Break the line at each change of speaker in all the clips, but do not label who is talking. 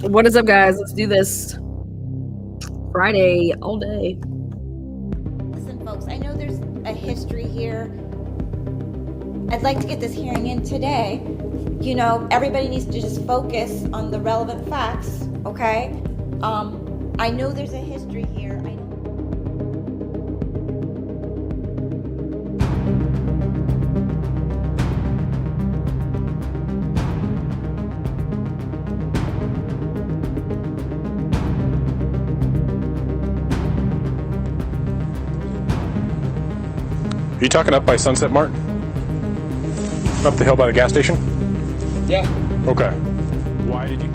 What is up, guys? Let's do this. Friday all day.
Listen, folks, I know there's a history here. I'd like to get this hearing in today. You know, everybody needs to just focus on the relevant facts, okay? I know there's a history here. I know.
Are you talking up by Sunset Mart? Up the hill by the gas station?
Yeah.
Okay. Why did you?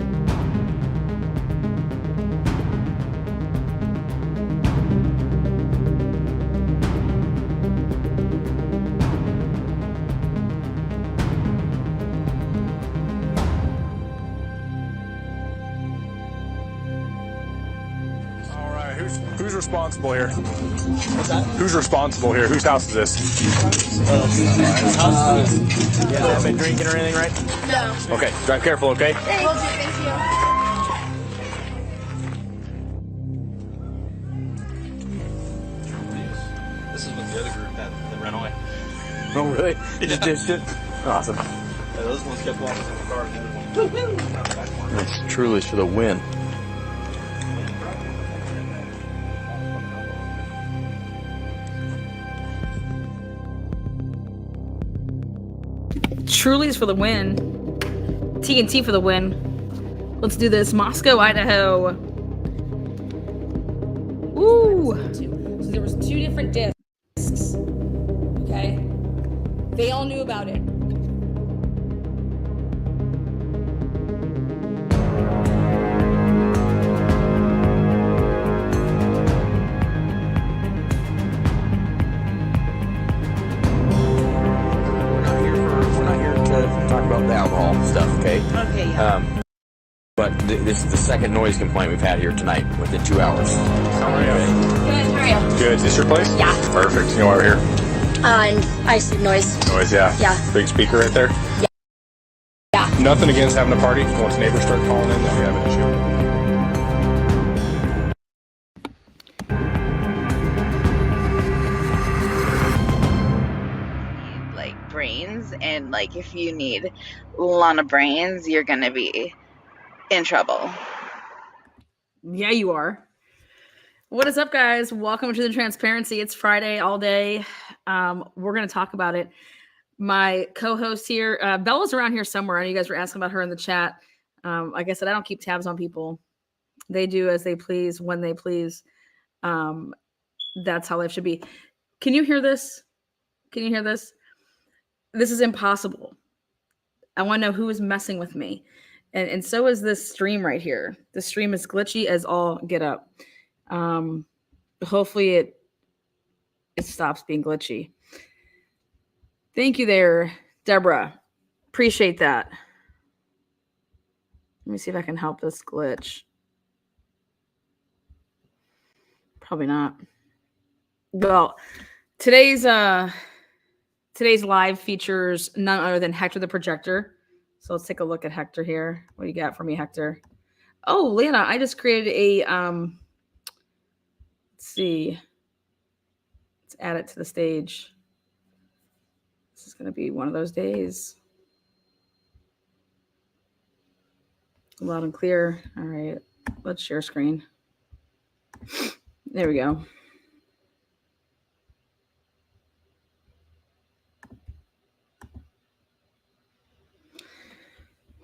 All right. Who's responsible here?
What's that?
Who's responsible here? Whose house is this?
Yeah, haven't been drinking or anything, right?
No.
Okay. Drive careful, okay?
Will do, thank you.
This is with the other group that ran away.
Oh, really?
You just ditched it?
Awesome.
Yeah, those ones kept walking in the car and the other one.
It's truly for the win.
Truly's for the win. T&T for the win. Let's do this. Moscow, Idaho. Ooh.
So there was 2 different discs. Okay? They all knew about it.
We're not here to talk about the alcohol stuff, okay?
Okay, yeah.
But this is the second noise complaint we've had here tonight within 2 hours.
How are you?
Good, how are you?
Good. Is this your place?
Yeah.
Perfect. You know why we're here?
I see noise.
Noise, yeah.
Yeah.
Big speaker right there?
Yeah.
Nothing against having a party. Once neighbors start calling in, then we have an issue.
Like brains, and like if you need a lot of brains, you're gonna be in trouble.
Yeah, you are. What is up, guys? Welcome to the transparency. It's Friday all day. We're going to talk about it. My co-host here, Bella's around here somewhere. I know you guys were asking about her in the chat. Like I said, I don't keep tabs on people. They do as they please, when they please. That's how life should be. Can you hear this? Can you hear this? This is impossible. I want to know who is messing with me. And so is this stream right here. The stream is glitchy as all get up. Hopefully it stops being glitchy. Thank you there, Deborah. Appreciate that. Let me see if I can help this glitch. Probably not. Well, today's live features none other than Hector the Projector. So let's take a look at Hector here. What do you got for me, Hector? Oh, Lana, I just created a let's see. Let's add it to the stage. This is going to be one of those days. Loud and clear. All right. Let's share screen. There we go.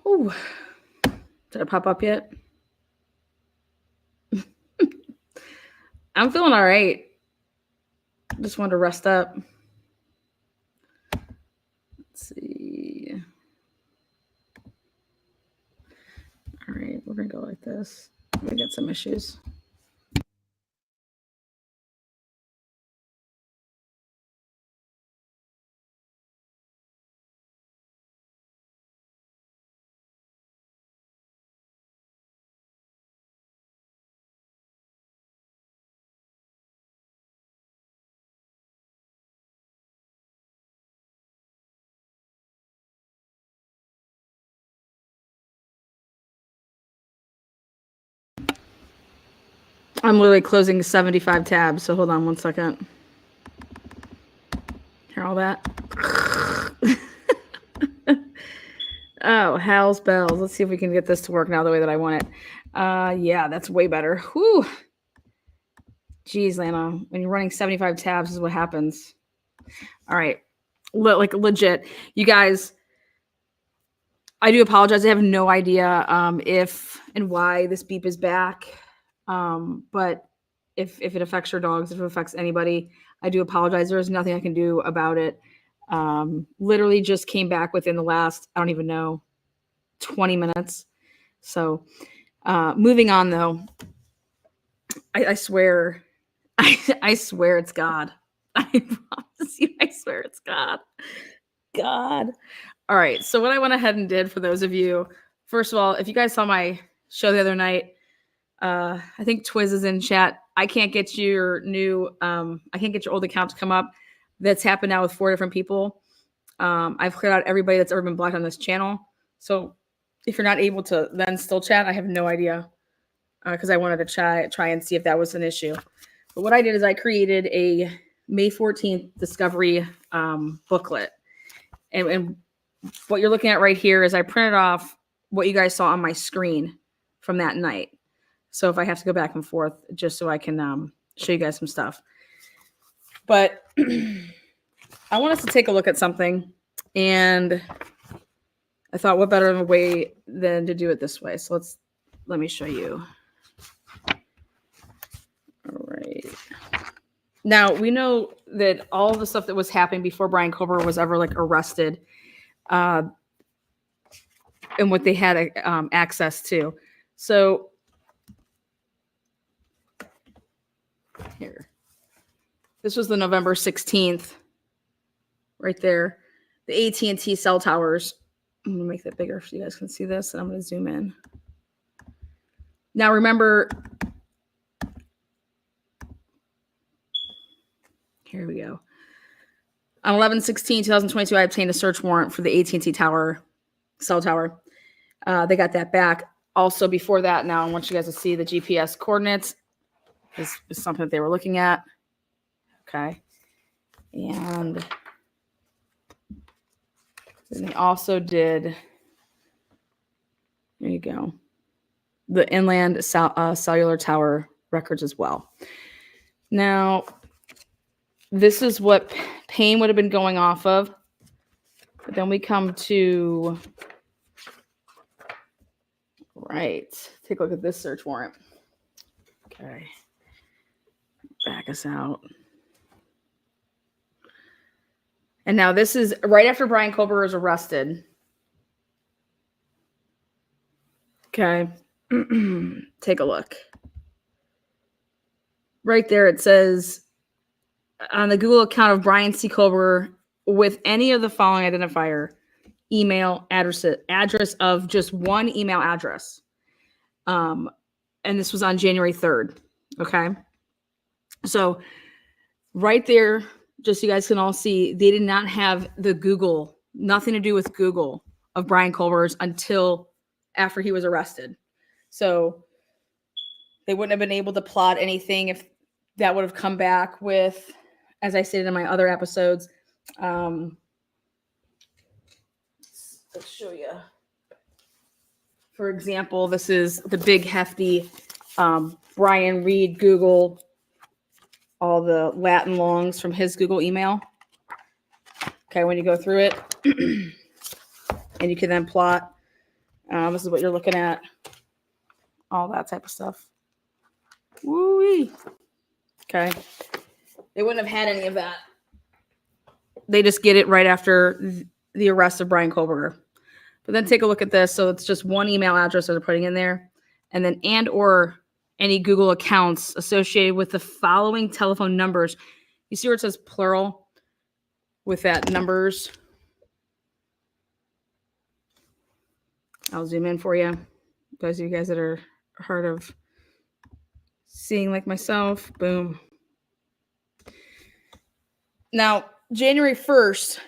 Ooh. Did it pop up yet? I'm feeling all right. Just wanted to rest up. Let's see. All right, we're going to go like this. We got some issues. I'm literally closing 75 tabs, so hold on one second. Hear all that? Oh, hell's bells. Let's see if we can get this to work now the way that I want it. Yeah, that's way better. Whew. Jeez, Lana, when you're running 75 tabs is what happens. All right. Like legit. You guys, I do apologize. I have no idea if and why this beep is back. But if it affects your dogs, if it affects anybody, I do apologize. There's nothing I can do about it. Literally just came back within the last, I don't even know, 20 minutes. So moving on though, I swear, I swear it's God. I promise you, I swear it's God. God. All right. So what I went ahead and did for those of you, first of all, if you guys saw my show the other night, I think Twiz is in chat. I can't get your new, I can't get your old account to come up. That's happened now with 4 different people. I've cleared out everybody that's ever been blocked on this channel. So if you're not able to then still chat, I have no idea because I wanted to try and see if that was an issue. But what I did is I created a May 14th discovery booklet. And what you're looking at right here is I printed off what you guys saw on my screen from that night. So if I have to go back and forth just so I can show you guys some stuff. But I want us to take a look at something. And I thought what better of a way than to do it this way. So let me show you. All right. Now, we know that all the stuff that was happening before Bryan Kohberger was ever like arrested and what they had access to. So here, this was the November 16th right there. The AT&T cell towers. I'm going to make that bigger so you guys can see this. And I'm going to zoom in. Now, remember, here we go. On 11/16/2022, I obtained a search warrant for the AT&T tower, cell tower. They got that back. Also, before that, now I want you guys to see the GPS coordinates. This is something that they were looking at. Okay. And then they also did, there you go, the inland cellular tower records as well. Now, this is what Payne would have been going off of. But then we come to, right, take a look at this search warrant. Okay. Back us out. And now this is right after Bryan Kohberger is arrested. Okay. Take a look. Right there it says, on the Google account of Bryan C. Kohberger with any of the following identifier, email address of just one email address. And this was on January 3rd. Okay. So right there, just so you guys can all see, they did not have the Google, nothing to do with Google of Bryan Kohberger's until after he was arrested. So they wouldn't have been able to plot anything if that would have come back with, as I stated in my other episodes. Let's show you. For example, this is the big hefty Brian Reed Google, all the Latin longs from his Google email. Okay, when you go through it, and you can then plot, this is what you're looking at, all that type of stuff. Woo-wee. Okay. They wouldn't have had any of that. They just get it right after the arrest of Bryan Kohberger. But then take a look at this. So it's just one email address that they're putting in there. And then or any Google accounts associated with the following telephone numbers. You see where it says plural with that numbers? I'll zoom in for you. Those of you guys that are hard of seeing like myself. Boom. Now, January 1st,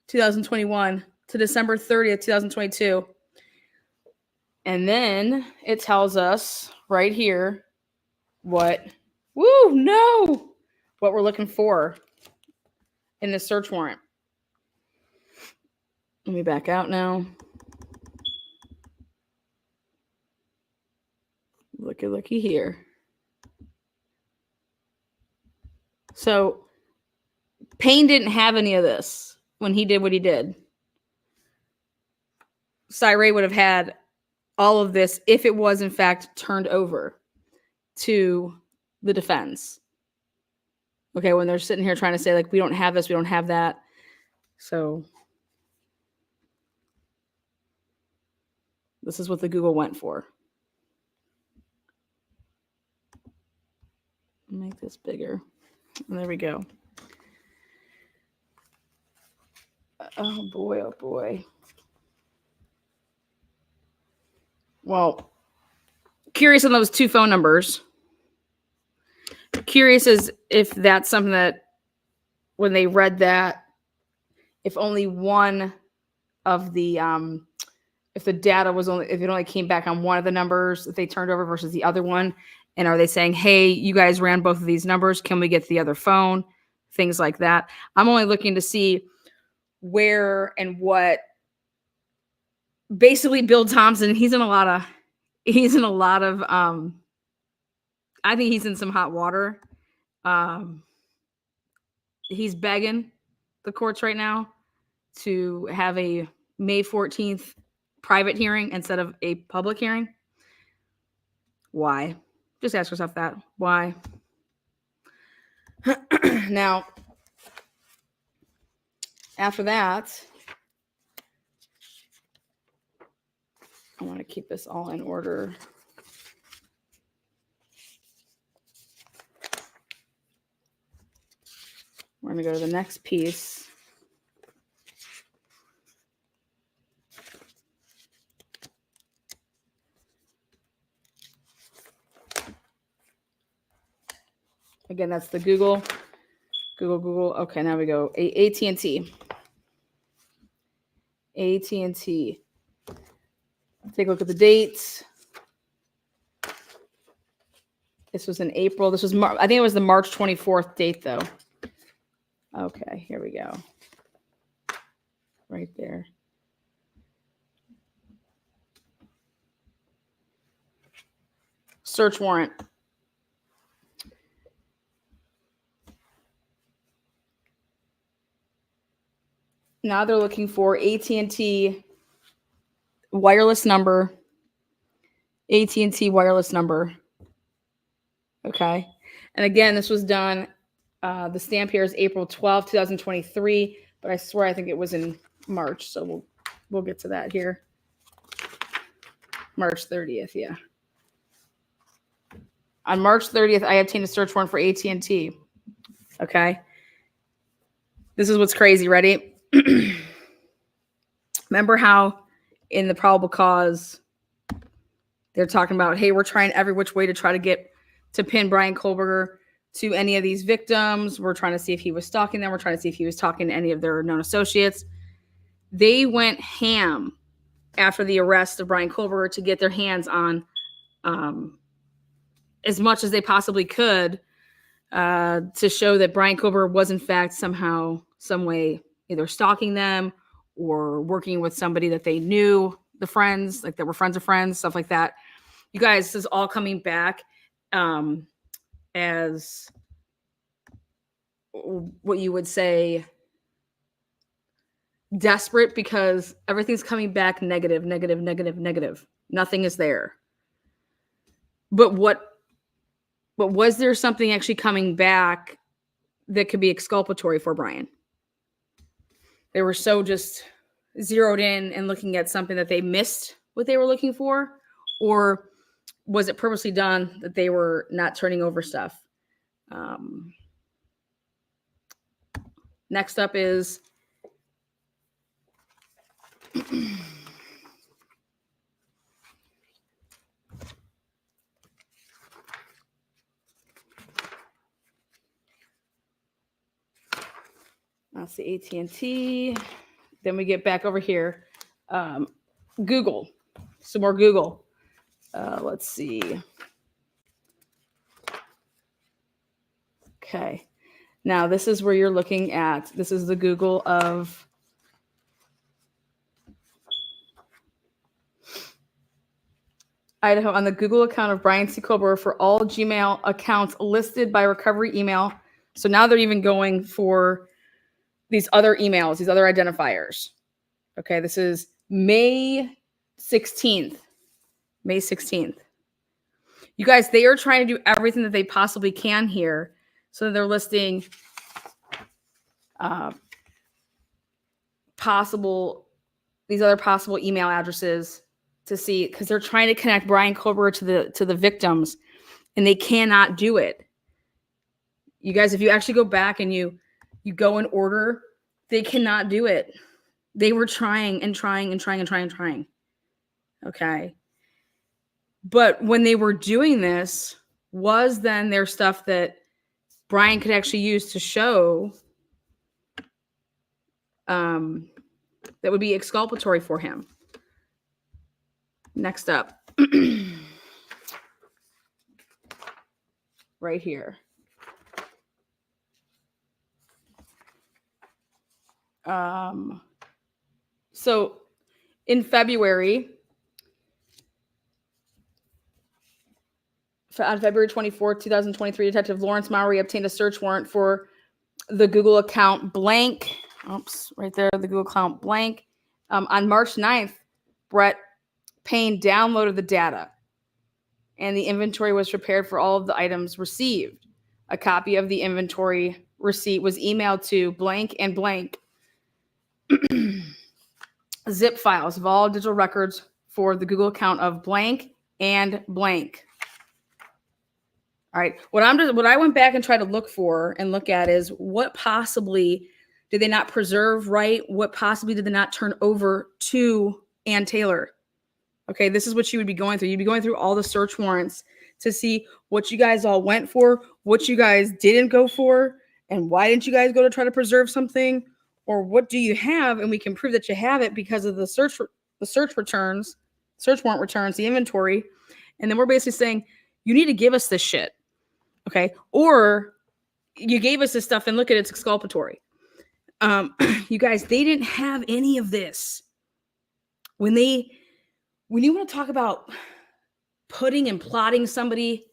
2021 to December 30th, 2022. And then it tells us right here what, woo, no, what we're looking for in the search warrant. Let me back out now. Looky here. So Payne didn't have any of this when he did what he did. Ray would have had all of this if it was in fact turned over to the defense. Okay, when they're sitting here trying to say, like, we don't have this, we don't have that. So this is what the Google went for. Make this bigger. And there we go. Oh boy, oh boy. Well, curious on those two phone numbers. Curious as if that's something that when they read that, if only one of the if the data was only, if it only came back on one of the numbers that they turned over versus the other one, and are they saying, hey, you guys ran both of these numbers, can we get the other phone? Things like that. I'm only looking to see where and what. Basically, Bill Thompson, he's in a lot of I think he's in some hot water. He's begging the courts right now to have a May 14th private hearing instead of a public hearing. Why? Just ask yourself that. Why? Now, after that, I want to keep this all in order. We're going to go to the next piece. Again, that's the Google. Okay, now we go. AT&T. AT&T. Take a look at the dates. This was in April. This was I think it was the March 24th date, though. Okay, here we go. Right there. Search warrant. Now they're looking for AT&T wireless number. AT&T wireless number. Okay. And again, this was done. The stamp here is April 12, 2023, but I swear I think it was in March. So we'll get to that here. March 30th, yeah. On March 30th, I obtained a search warrant for AT&T. Okay. This is what's crazy. Ready? Remember how in the probable cause they're talking about, hey, we're trying every which way to try to get to pin Bryan Kohberger to any of these victims. We're trying to see if he was stalking them. We're trying to see if he was talking to any of their known associates. They went ham after the arrest of Bryan Kohberger to get their hands on as much as they possibly could to show that Bryan Kohberger was in fact somehow, some way, either stalking them or working with somebody that they knew, the friends, like that were friends of friends, stuff like that. You guys, this is all coming back as what you would say desperate, because everything's coming back negative. Nothing is there. But was there something actually coming back that could be exculpatory for Bryan? They were so just zeroed in and looking at something that they missed what they were looking for? Or was it purposely done that they were not turning over stuff? Next up is that's the AT&T. Then we get back over here. Google. Some more Google. Let's see. Okay. Now this is where you're looking at. This is the Google of Idaho on the Google account of Bryan C. Kohberger for all Gmail accounts listed by recovery email. So now they're even going for these other emails, these other identifiers. Okay, this is May 16th. May 16th. You guys, they are trying to do everything that they possibly can here. So they're listing these other possible email addresses to see, because they're trying to connect Bryan Kohberger to the victims, and they cannot do it. You guys, if you actually go back and you go in order, they cannot do it. They were trying and trying and trying and trying and trying. Okay. But when they were doing this, was then their stuff that Bryan could actually use to show that would be exculpatory for him. Next up. Right here. So in February, on February 24th, 2023, Detective Lawrence Mowry obtained a search warrant for the Google account blank. Oops, right there, the Google account blank. On March 9th, Payne downloaded the data, and the inventory was prepared for all of the items received. A copy of the inventory receipt was emailed to blank and blank zip files of all digital records for the Google account of blank and blank. All right. What I went back and tried to look at is what possibly did they not preserve right? What possibly did they not turn over to Ann Taylor? Okay, this is what you would be going through. You'd be going through all the search warrants to see what you guys all went for, what you guys didn't go for, and why didn't you guys go to try to preserve something? Or what do you have? And we can prove that you have it because of the search warrant returns, the inventory. And then we're basically saying, you need to give us this shit. Okay. Or you gave us this stuff and look at it's exculpatory. You guys, they didn't have any of this. When you want to talk about putting and plotting somebody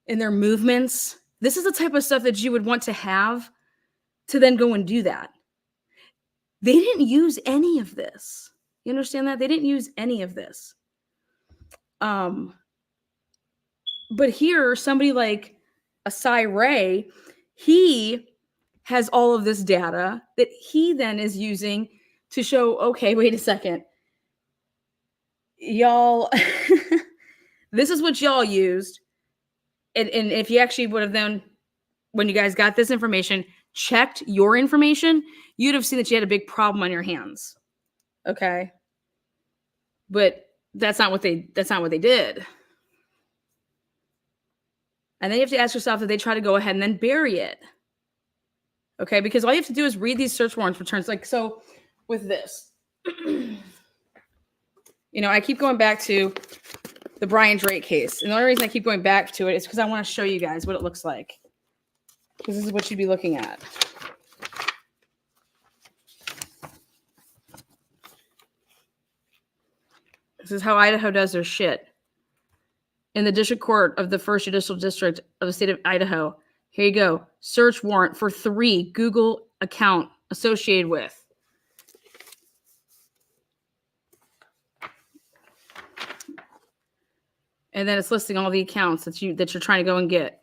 in their movements, this is the type of stuff that you would want to have to then go and do that. They didn't use any of this. You understand that? They didn't use any of this. But here, somebody like Asai Ray, he has all of this data that he then is using to show, okay, wait a second. Y'all, this is what y'all used. And if you actually would have then, when you guys got this information, checked your information, you'd have seen that you had a big problem on your hands. Okay. But that's not what they did. And then you have to ask yourself, did they try to go ahead and then bury it? Okay, because all you have to do is read these search warrants returns. Like, so with this, I keep going back to the Brian Drake case. And the only reason I keep going back to it is because I want to show you guys what it looks like. Because this is what you'd be looking at. This is how Idaho does their shit. In the District Court of the First Judicial District of the state of Idaho, here you go. Search warrant for 3 Google account associated with. And then it's listing all the accounts that you're trying to go and get.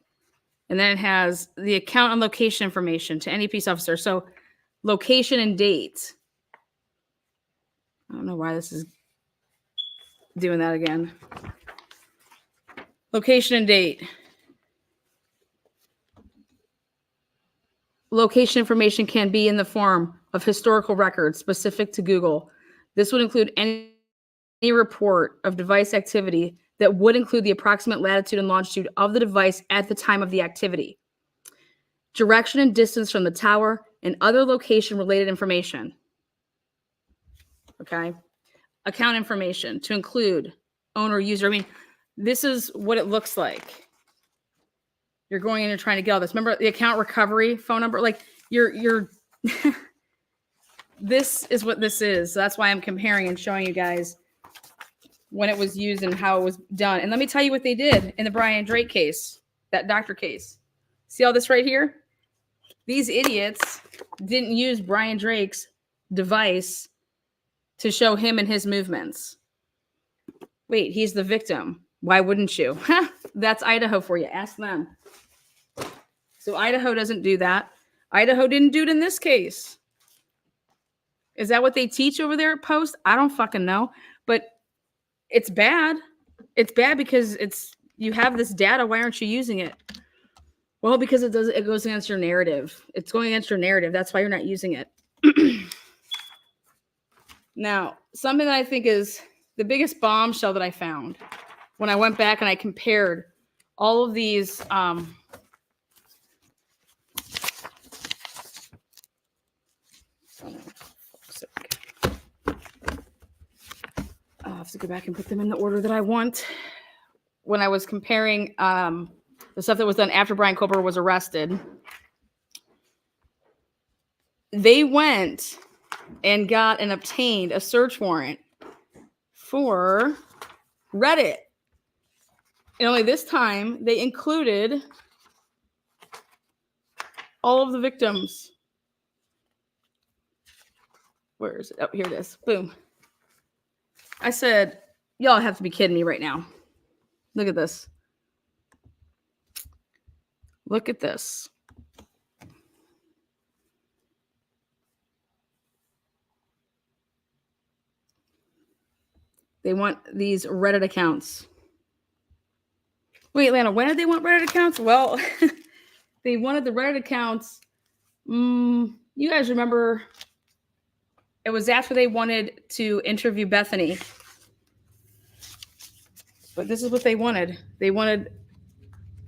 And then it has the account and location information to any peace officer. So location and date. I don't know why this is doing that again. Location and date. Location information can be in the form of historical records specific to Google. This would include any report of device activity that would include the approximate latitude and longitude of the device at the time of the activity, direction and distance from the tower, and other location-related information. Okay. Account information to include owner, user. I mean, this is what it looks like. You're going in and trying to get all this. Remember the account recovery phone number? Like you're this is what this is. So that's why I'm comparing and showing you guys when it was used and how it was done. And let me tell you what they did in the Brian Drake case, that doctor case. See all this right here? These idiots didn't use Brian Drake's device to show him and his movements. Wait, he's the victim. Why wouldn't you? That's Idaho for you. Ask them. So Idaho doesn't do that. Idaho didn't do it in this case. Is that what they teach over there at Post? I don't fucking know. But it's bad. It's bad because you have this data. Why aren't you using it? Well, because it goes against your narrative. It's going against your narrative. That's why you're not using it. Now, something that I think is the biggest bombshell that I found when I went back and I compared all of these I'll have to go back and put them in the order that I want. When I was comparing the stuff that was done after Bryan Kohberger was arrested, they went and got and obtained a search warrant for Reddit. And only this time they included all of the victims. Where is it? Oh, here it is. Boom. I said, y'all have to be kidding me right now. Look at this. Look at this. They want these Reddit accounts. Wait, Lana, when did they want Reddit accounts? Well, they wanted the Reddit accounts. You guys remember it was after they wanted to interview Bethany. But this is what they wanted. They wanted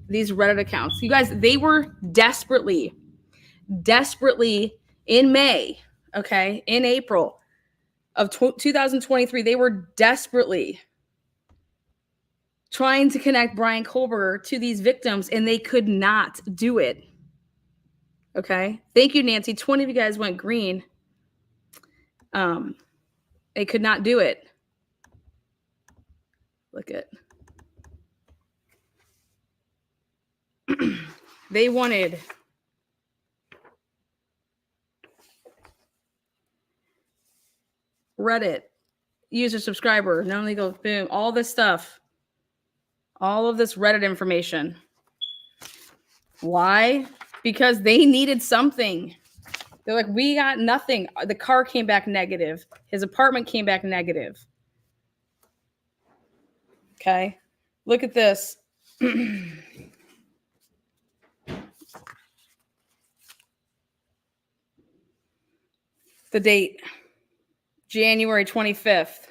these Reddit accounts. You guys, they were desperately in May, okay, in April of 2023, they were desperately trying to connect Bryan Kohberger to these victims, and they could not do it. Okay. Thank you, Nancy. 20 of you guys went green. They could not do it. Look at. They wanted Reddit user subscriber, known legal, boom, all this stuff, all of this Reddit information. Why? Because they needed something. They're like, we got nothing. The car came back negative. His apartment came back negative. Okay. Look at this. The date, January 25th.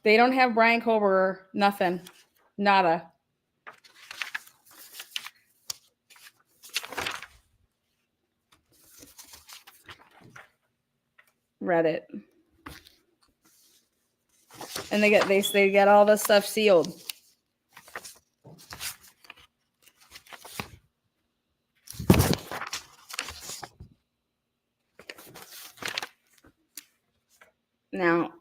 They don't have Bryan Kohberger, nothing, nada. Reddit. And they get all this stuff sealed. Now,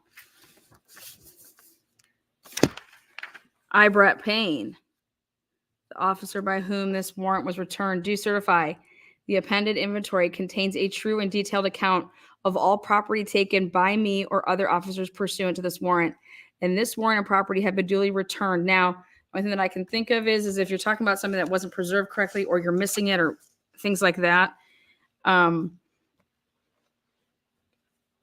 I, Brett Payne, the officer by whom this warrant was returned, do certify the appended inventory contains a true and detailed account of all property taken by me or other officers pursuant to this warrant. And this warrant and property have been duly returned. Now, one thing that I can think of is if you're talking about something that wasn't preserved correctly or you're missing it or things like that.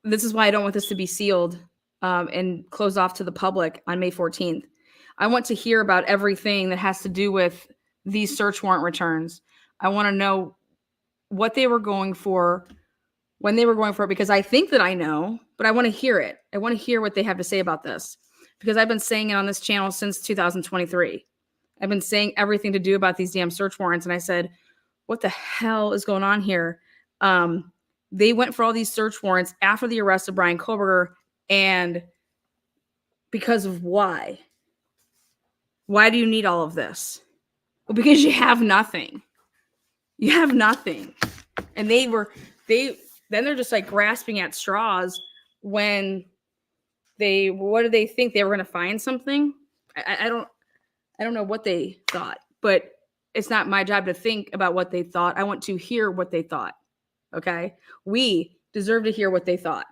This is why I don't want this to be sealed and closed off to the public on May 14th. I want to hear about everything that has to do with these search warrant returns. I want to know what they were going for, when they were going for it, because I think that I know, but I want to hear it. I want to hear what they have to say about this, because I've been saying it on this channel since 2023. I've been saying everything to do about these damn search warrants. And I said, what the hell is going on here? They went for all these search warrants after the arrest of Bryan Kohberger, and because of why? Why do you need all of this? Well, because you have nothing. You have nothing. And then they're just like grasping at straws when what did they think? They were going to find something? I don't know what they thought, but it's not my job to think about what they thought. I want to hear what they thought. Okay. We deserve to hear what they thought,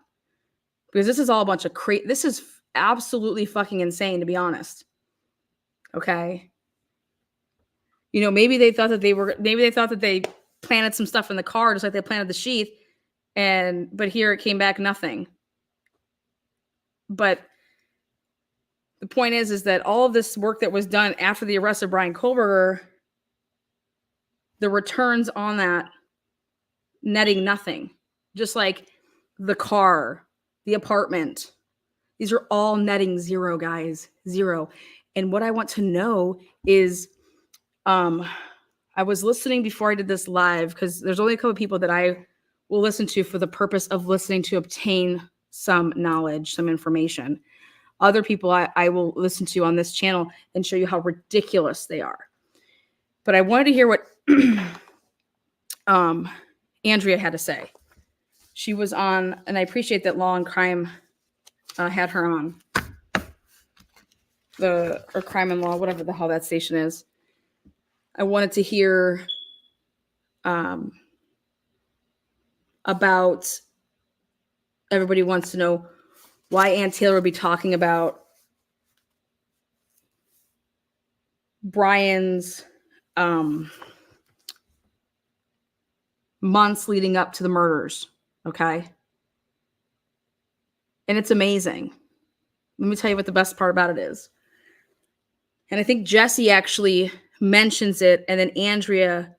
because this is all a bunch of this is absolutely fucking insane, to be honest. Okay. You know, maybe they thought that they planted some stuff in the car, just like they planted the sheath, but here it came back nothing. But the point is that all of this work that was done after the arrest of Bryan Kohberger, the returns on that netting nothing. Just like the car, the apartment. These are all netting zero, guys. Zero. And what I want to know is, I was listening before I did this live, because there's only a couple of people that I will listen to for the purpose of listening to obtain some knowledge, some information. Other people I will listen to on this channel and show you how ridiculous they are. But I wanted to hear what Andrea had to say. She was on, and I appreciate that Law and Crime had her on. Or Crime and Law, whatever the hell that station is. I wanted to hear about, everybody wants to know why Ann Taylor would be talking about Bryan's months leading up to the murders. Okay. And it's amazing. Let me tell you what the best part about it is. And I think Jesse actually mentions it, and then Andrea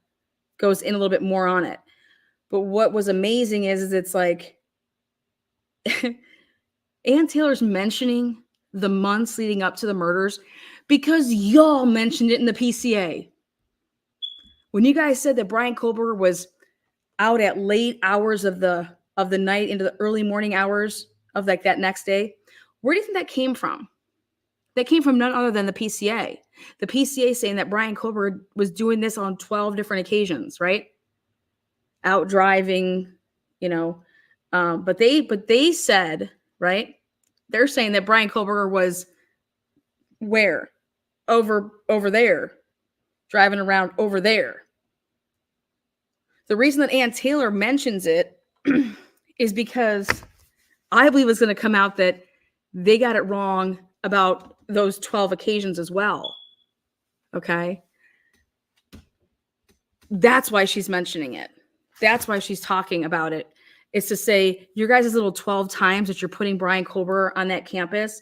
goes in a little bit more on it. But what was amazing is it's like Ann Taylor's mentioning the months leading up to the murders because y'all mentioned it in the PCA. When you guys said that Bryan Kohberger was out at late hours of the night into the early morning hours of like that next day, where do you think that came from? That came from none other than the PCA. The PCA saying that Bryan Kohberger was doing this on 12 different occasions, right? Out driving, you know. But they said, right? They're saying that Bryan Kohberger was where? Over there. Driving around over there. The reason that Ann Taylor mentions it is because I believe it's going to come out that they got it wrong about those 12 occasions as well. Okay. That's why she's mentioning it. That's why she's talking about it. It's to say, your guys' little 12 times that you're putting Bryan Kohberger on that campus,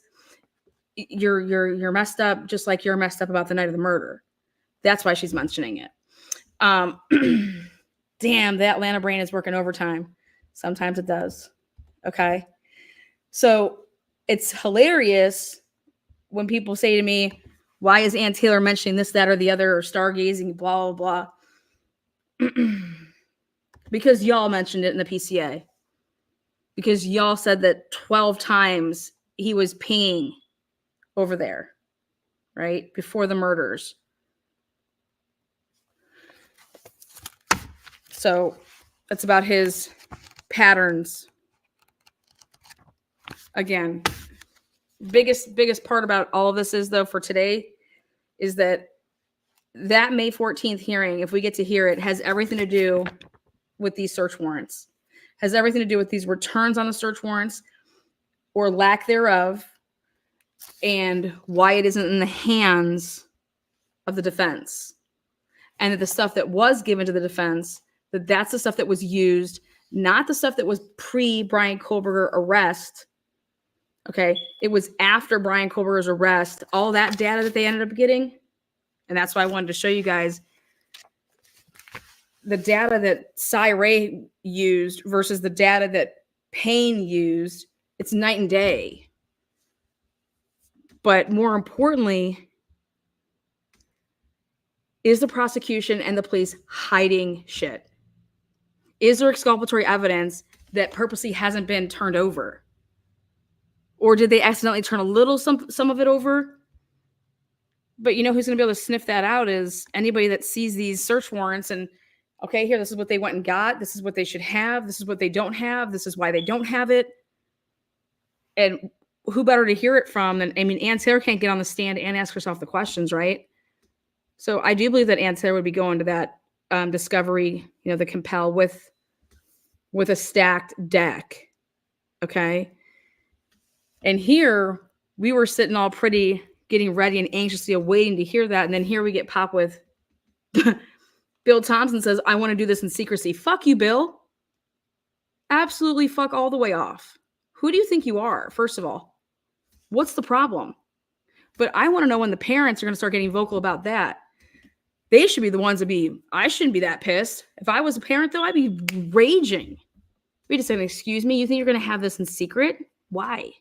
you're messed up, just like you're messed up about the night of the murder. That's why she's mentioning it. Damn, that Atlanta brain is working overtime. Sometimes it does. Okay. So it's hilarious when people say to me, why is Ann Taylor mentioning this, that, or the other, or stargazing, blah, blah, blah. Because y'all mentioned it in the PCA. Because y'all said that 12 times he was peeing over there, right? Before the murders. So that's about his patterns. Again, biggest part about all of this is, though, for today, is that May 14th hearing, if we get to hear it, has everything to do with these search warrants. Has everything to do with these returns on the search warrants or lack thereof, and why it isn't in the hands of the defense. And that the stuff that was given to the defense, that's the stuff that was used, not the stuff that was pre-Bryan Kohberger arrest. Okay, it was after Bryan Kohberger's arrest, all that data that they ended up getting. And that's why I wanted to show you guys the data that Cy Ray used versus the data that Payne used. It's night and day. But more importantly, is the prosecution and the police hiding shit? Is there exculpatory evidence that purposely hasn't been turned over? Or did they accidentally turn a little some of it over? But you know who's going to be able to sniff that out is anybody that sees these search warrants and, okay, here, this is what they went and got. This is what they should have. This is what they don't have. This is why they don't have it. And who better to hear it from than, I mean, Ann Taylor can't get on the stand and ask herself the questions, right? So I do believe that Ann Taylor would be going to that discovery, you know, the Compel with a stacked deck. Okay. And here we were sitting all pretty, getting ready and anxiously awaiting to hear that. And then here we get popped with Bill Thompson says, I want to do this in secrecy. Fuck you, Bill. Absolutely fuck all the way off. Who do you think you are, first of all? What's the problem? But I want to know when the parents are going to start getting vocal about that. They should be the ones to be, I shouldn't be that pissed. If I was a parent, though, I'd be raging. We just saying, excuse me, you think you're going to have this in secret? Why?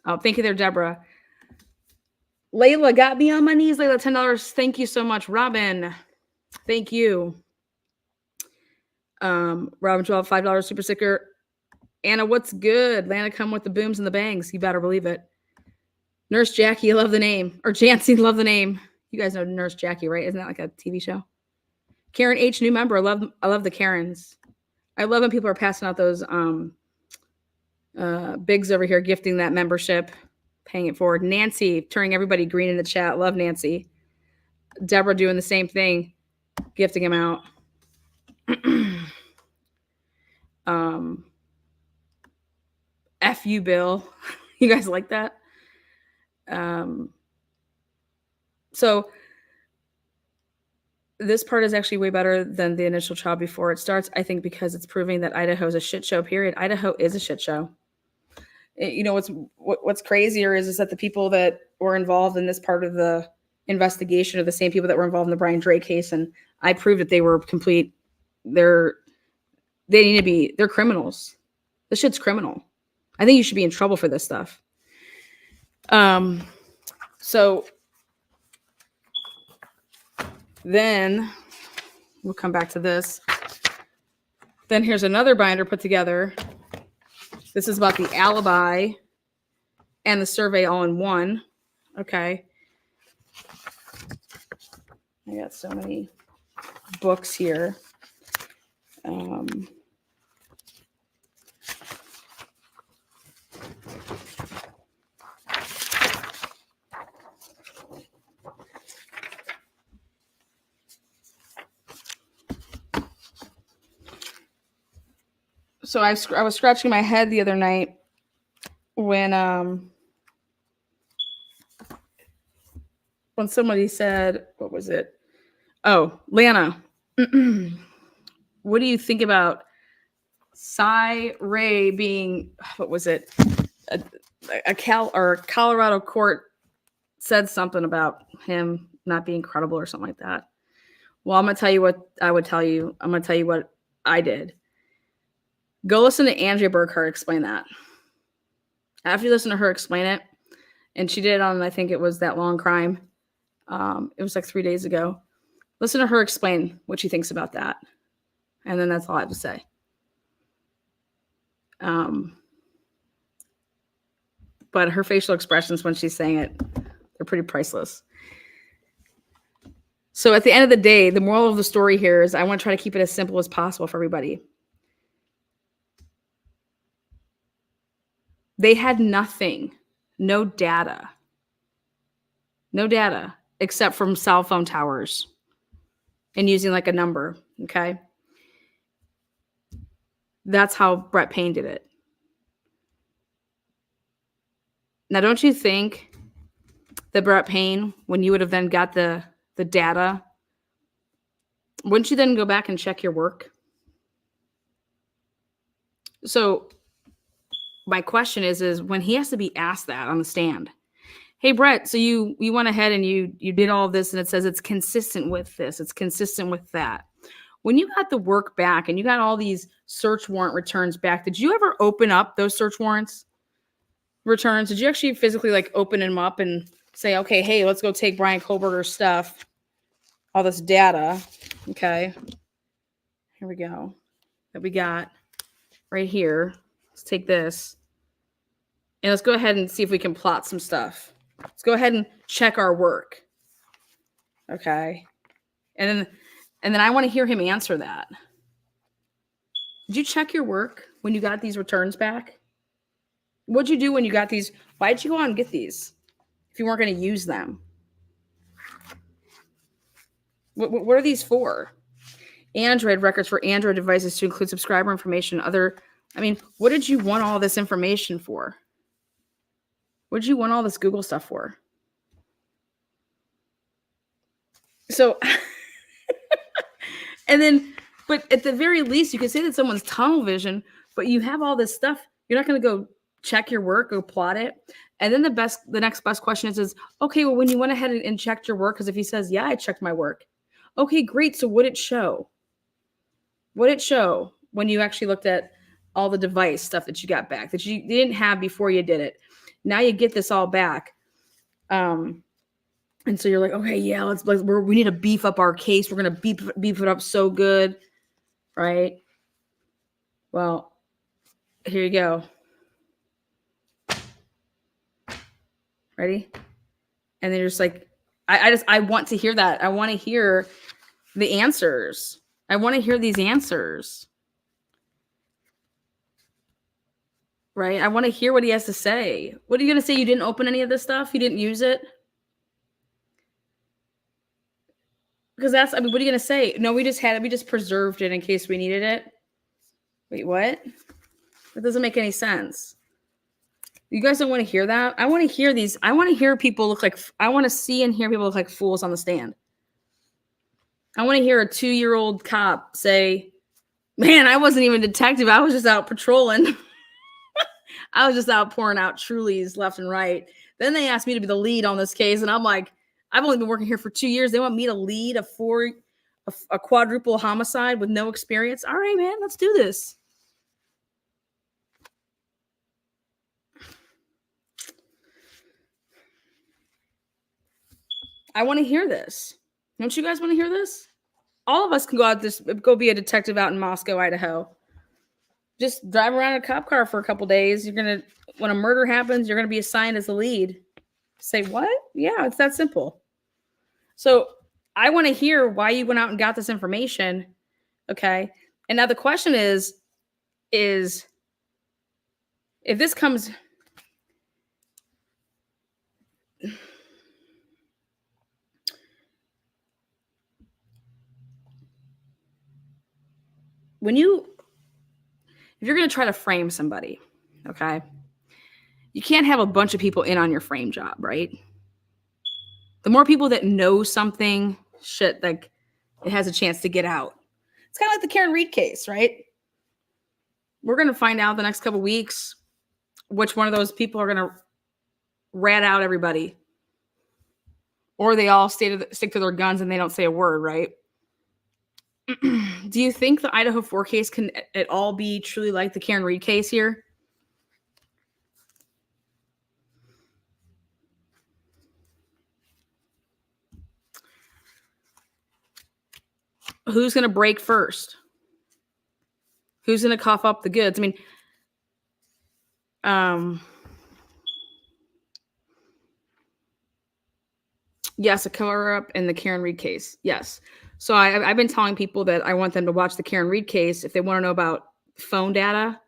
Oh, thank you there, Deborah. Layla got me on my knees. Layla, $10. Thank you so much. Robin, thank you. Robin 12, $5 super sticker. Anna, what's good? Lana, come with the booms and the bangs. You better believe it. Nurse Jackie, I love the name. Or Jancy, love the name. You guys know Nurse Jackie, right? Isn't that like a TV show? Karen H, new member. I love the Karens. I love when people are passing out those bigs over here, gifting that membership, paying it forward. Nancy, turning everybody green in the chat. Love Nancy. Deborah doing the same thing, gifting them out. F you, Bill. You guys like that? So this part is actually way better than the initial trial before it starts, I think, because it's proving that Idaho is a shit show, period. Idaho is a shit show. You know, what's crazier is that the people that were involved in this part of the investigation are the same people that were involved in the Brian Drake case. And I proved that they were they're criminals. This shit's criminal. I think you should be in trouble for this stuff. So then we'll come back to this. Then here's another binder put together. This is about the alibi and the survey all in one. Okay. I got so many books here. So I was scratching my head the other night when somebody said, what was it? Oh, Lana, what do you think about Cy Ray being, what was it? A Colorado court said something about him not being credible or something like that. Well, I'm going to tell you what I would tell you. I'm going to tell you what I did. Go listen to Andrea Burkhart explain that. After you listen to her explain it, and she did it on, I think it was That Long Crime. It was like 3 days ago. Listen to her explain what she thinks about that. And then that's all I have to say. But her facial expressions when she's saying it, they're pretty priceless. So at the end of the day, the moral of the story here is I want to try to keep it as simple as possible for everybody. They had nothing, no data, except from cell phone towers and using like a number, okay? That's how Brett Payne did it. Now, don't you think that Brett Payne, when you would have then got the data, wouldn't you then go back and check your work? So my question is when he has to be asked that on the stand, hey, Brett, so you went ahead and you did all of this and it says it's consistent with this, it's consistent with that. When you got the work back and you got all these search warrant returns back, did you ever open up those search warrants returns? Did you actually physically like open them up and say, okay, hey, let's go take Bryan Kohberger's stuff, all this data, okay? Here we go, that we got right here. Let's take this and let's go ahead and see if we can plot some stuff. Let's go ahead and check our work. Okay. And then I want to hear him answer that. Did you check your work when you got these returns back? What'd you do when you got these? Why'd you go out and get these if you weren't going to use them? What are these for? Android records for Android devices to include subscriber information. What did you want all this information for? What did you want all this Google stuff for? So, but at the very least, you could say that someone's tunnel vision, but you have all this stuff. You're not going to go check your work, go plot it. And then the next best question is, okay, well, when you went ahead and checked your work, because if he says, yeah, I checked my work. Okay, great. So what did it show? What did it show when you actually looked at all the device stuff that you got back that you didn't have before you did it? Now you get this all back. And so you're like, okay, yeah, we need to beef up our case. We're going to beef it up so good. Right? Well, here you go. Ready? And then you're just like, I want to hear that. I want to hear the answers. I want to hear these answers. Right? I want to hear what he has to say. What are you going to say? You didn't open any of this stuff? You didn't use it? Because what are you going to say? No, we just preserved it in case we needed it. Wait, what? That doesn't make any sense. You guys don't want to hear that? I want to hear these. I want to hear people I want to see and hear people look like fools on the stand. I want to hear a 2-year-old cop say, man, I wasn't even a detective. I was just out patrolling. I was just out pouring out Trulies left and right. Then they asked me to be the lead on this case. And I'm like, I've only been working here for 2 years. They want me to lead a quadruple homicide with no experience. All right, man, let's do this. I want to hear this. Don't you guys want to hear this? All of us can go be a detective out in Moscow, Idaho. Just drive around in a cop car for a couple days. When a murder happens, you're going to be assigned as the lead. Say what? Yeah, it's that simple. So I want to hear why you went out and got this information. Okay. And now the question is if this comes... if you're going to try to frame somebody, okay, you can't have a bunch of people in on your frame job, right? The more people that know something, it has a chance to get out. It's kind of like the Karen Reed case, right? We're going to find out the next couple of weeks which one of those people are going to rat out everybody. Or they all stick to their guns and they don't say a word, right? Do you think the Idaho4 case can at all be truly like the Karen Reed case here? Who's going to break first? Who's going to cough up the goods? Yes, a cover-up in the Karen Reed case. Yes. So I've been telling people that I want them to watch the Karen Reed case if they want to know about phone data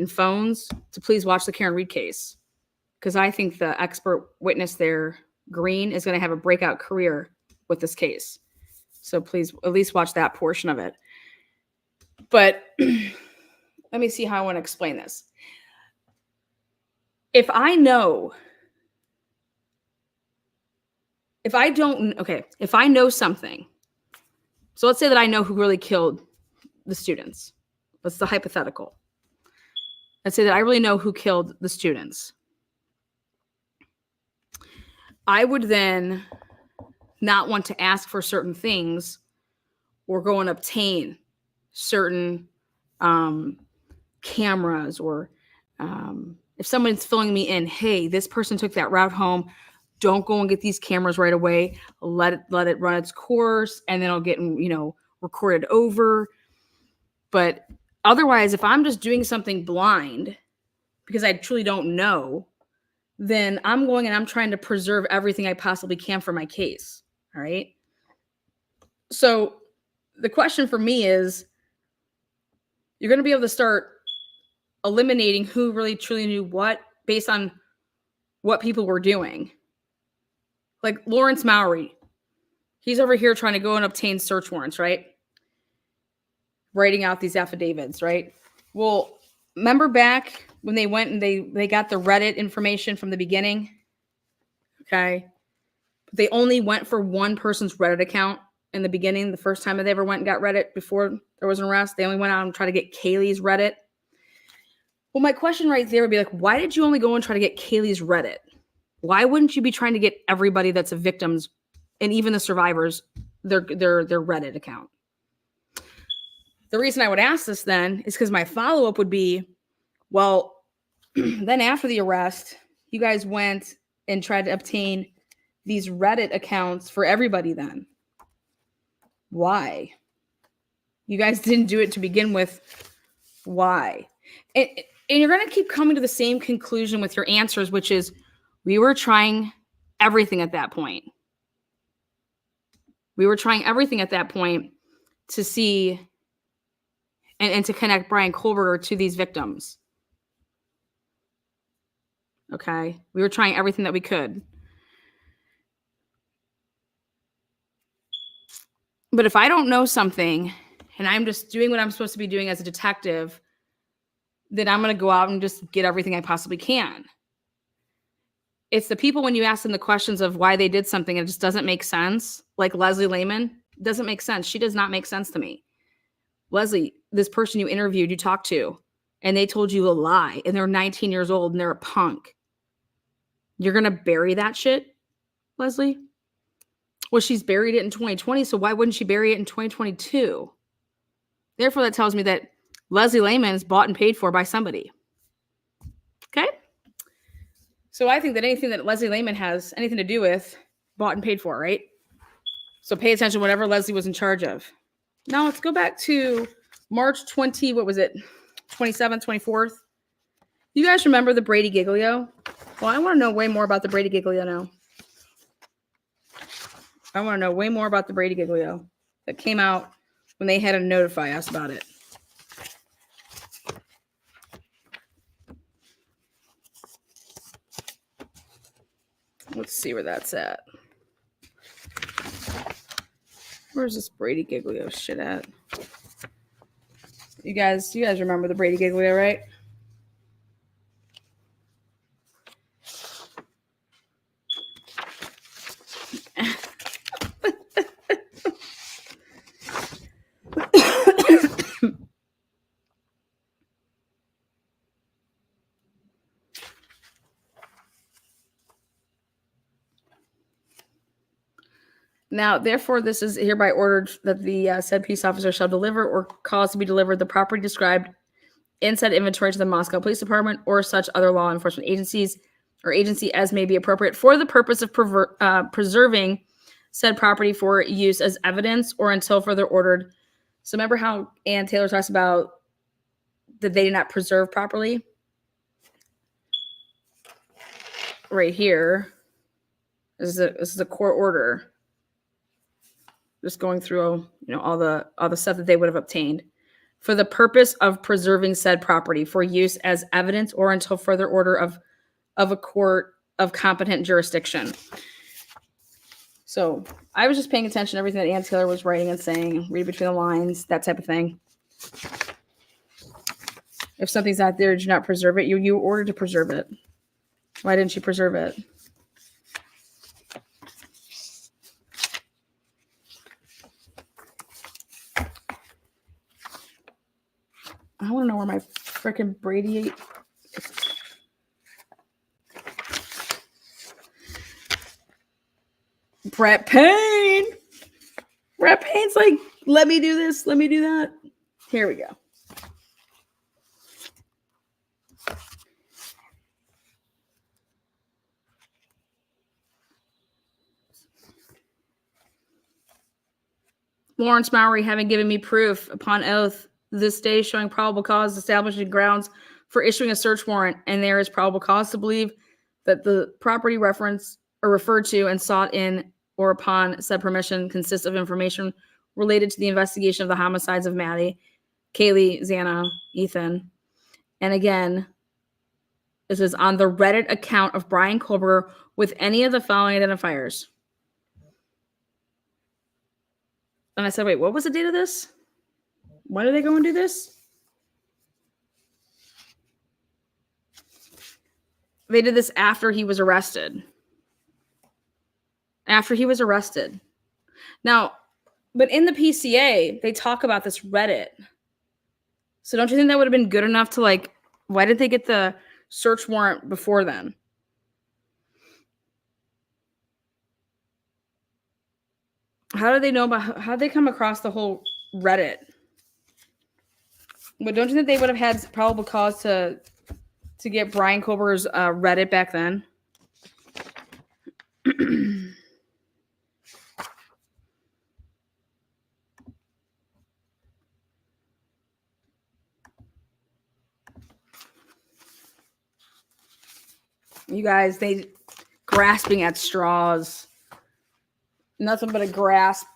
and phones, to please watch the Karen Reed case. Because I think the expert witness there, Green, is going to have a breakout career with this case. So please at least watch that portion of it. But let me see how I want to explain this. If I know something, so let's say that I know who really killed the students. That's the hypothetical. Let's say that I really know who killed the students. I would then not want to ask for certain things or go and obtain certain cameras, or if someone's filling me in, hey, this person took that route home, don't go and get these cameras right away. Let it run its course, and then it'll get, recorded over. But otherwise, if I'm just doing something blind because I truly don't know, then I'm going and I'm trying to preserve everything I possibly can for my case. All right. So the question for me is, you're going to be able to start eliminating who really truly knew what based on what people were doing. Like Lawrence Mowry, he's over here trying to go and obtain search warrants, right? Writing out these affidavits, right? Well, remember back when they went and they got the Reddit information from the beginning? Okay. But they only went for one person's Reddit account in the beginning, the first time that they ever went and got Reddit before there was an arrest. They only went out and tried to get Kaylee's Reddit. Well, my question right there would be like, why did you only go and try to get Kaylee's Reddit? Why wouldn't you be trying to get everybody that's a victim's and even the survivors their Reddit account? The reason I would ask this then is because my follow-up would be, well, then after the arrest, you guys went and tried to obtain these Reddit accounts for everybody then. Why? You guys didn't do it to begin with. Why? And you're going to keep coming to the same conclusion with your answers, which is we were trying everything at that point. We were trying everything at that point to see and to connect Bryan Kohberger to these victims. Okay? We were trying everything that we could. But if I don't know something and I'm just doing what I'm supposed to be doing as a detective, then I'm going to go out and just get everything I possibly can. It's the people when you ask them the questions of why they did something, it just doesn't make sense. Like Leslie Lehman, doesn't make sense. She does not make sense to me. Leslie, this person you interviewed, you talked to, and they told you a lie, and they're 19 years old and they're a punk. You're going to bury that shit, Leslie? Well, she's buried it in 2020, so why wouldn't she bury it in 2022? Therefore, that tells me that Leslie Lehman is bought and paid for by somebody. Okay? So I think that anything that Leslie Lehman has anything to do with, bought and paid for, right? So pay attention to whatever Leslie was in charge of. Now let's go back to March 20, what was it? 27th, 24th. You guys remember the Brady Giglio? Well, I want to know way more about the Brady Giglio now. I want to know way more about the Brady Giglio that came out when they had to notify us about it. Let's see where that's at. Where's this Brady Giglio shit at? You guys remember the Brady Giglio, right? Now, therefore, this is hereby ordered that the said peace officer shall deliver or cause to be delivered the property described in said inventory to the Moscow Police Department or such other law enforcement agencies or agency as may be appropriate for the purpose of preserving said property for use as evidence or until further ordered. So remember how Ann Taylor talks about that they did not preserve properly? Right here. This is a court order. Just going through, all the stuff that they would have obtained for the purpose of preserving said property for use as evidence or until further order of a court of competent jurisdiction. So I was just paying attention to everything that Ann Taylor was writing and saying, read between the lines, that type of thing. If something's out there, do not preserve it. You ordered to preserve it. Why didn't you preserve it? I want to know where my freaking Brady. Brett Payne. Brett Payne's like, let me do this, let me do that. Here we go. Lawrence Mowry, having given me proof upon oath this day showing probable cause establishing grounds for issuing a search warrant, and there is probable cause to believe that the property referenced or referred to and sought in or upon said permission consists of information related to the investigation of the homicides of Maddie, Kaylee, Xana, Ethan. And again, this is on the Reddit account of Bryan Kohberger with any of the following identifiers. And I said, wait, what was the date of this? Why did they go and do this? They did this after he was arrested. After he was arrested. Now, but in the PCA, they talk about this Reddit. So don't you think that would have been good enough to, like, why did they get the search warrant before then? How did they know about, how did they come across the whole Reddit? But don't you think they would have had probable cause to get Bryan Kohberger's Reddit back then? You guys, they grasping at straws. Nothing but a grasp.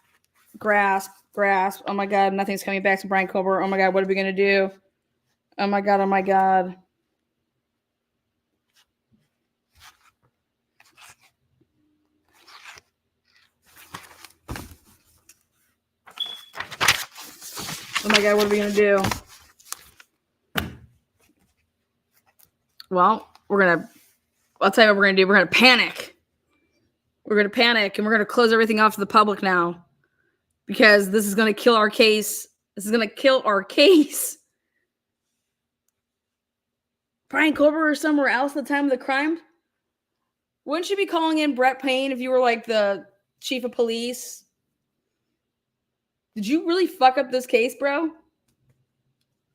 Oh my God, nothing's coming back to Bryan Kohberger. Oh my God, what are we gonna do? Oh my God, oh my God. Oh my God, what are we gonna do? Well, I'll tell you what we're gonna do. We're gonna panic. We're gonna panic and we're gonna close everything off to the public now. Because this is gonna kill our case. This is gonna kill our case. Bryan Kohberger somewhere else at the time of the crime? Wouldn't you be calling in Brett Payne if you were like the chief of police? Did you really fuck up this case, bro?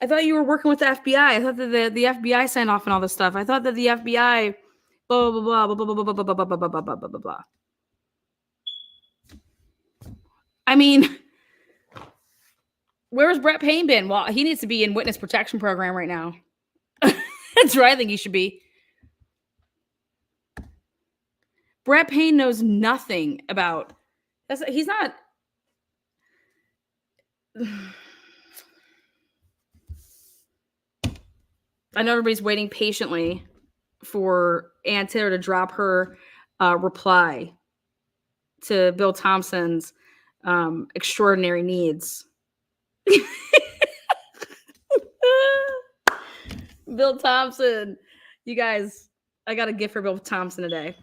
I thought you were working with the FBI. I thought that the FBI signed off on all this stuff. I thought that the FBI blah blah blah blah blah blah blah blah blah blah blah blah blah blah blah blah. I mean, where's Brett Payne been? Well, he needs to be in witness protection program right now. That's where I think he should be. Brett Payne knows nothing about. He's not. I know everybody's waiting patiently for Ann Taylor to drop her reply to Bill Thompson's extraordinary needs. Bill Thompson. You guys, I got a gift for Bill Thompson today.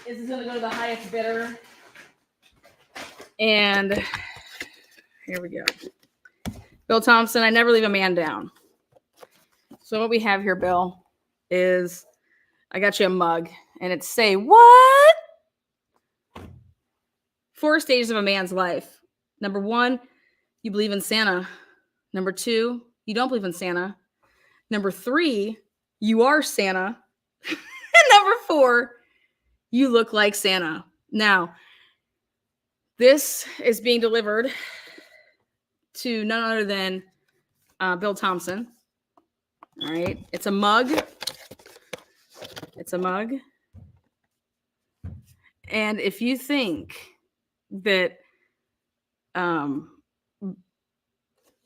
This is going to go to the highest bidder. And here we go. Bill Thompson, I never leave a man down. So what we have here, Bill, is I got you a mug. And it's say, what? 4 stages of a man's life. Number 1, you believe in Santa. Number 2, you don't believe in Santa. Number 3, you are Santa. And number 4, you look like Santa. Now, this is being delivered to none other than Bill Thompson. All right. It's a mug. It's a mug. And if you think that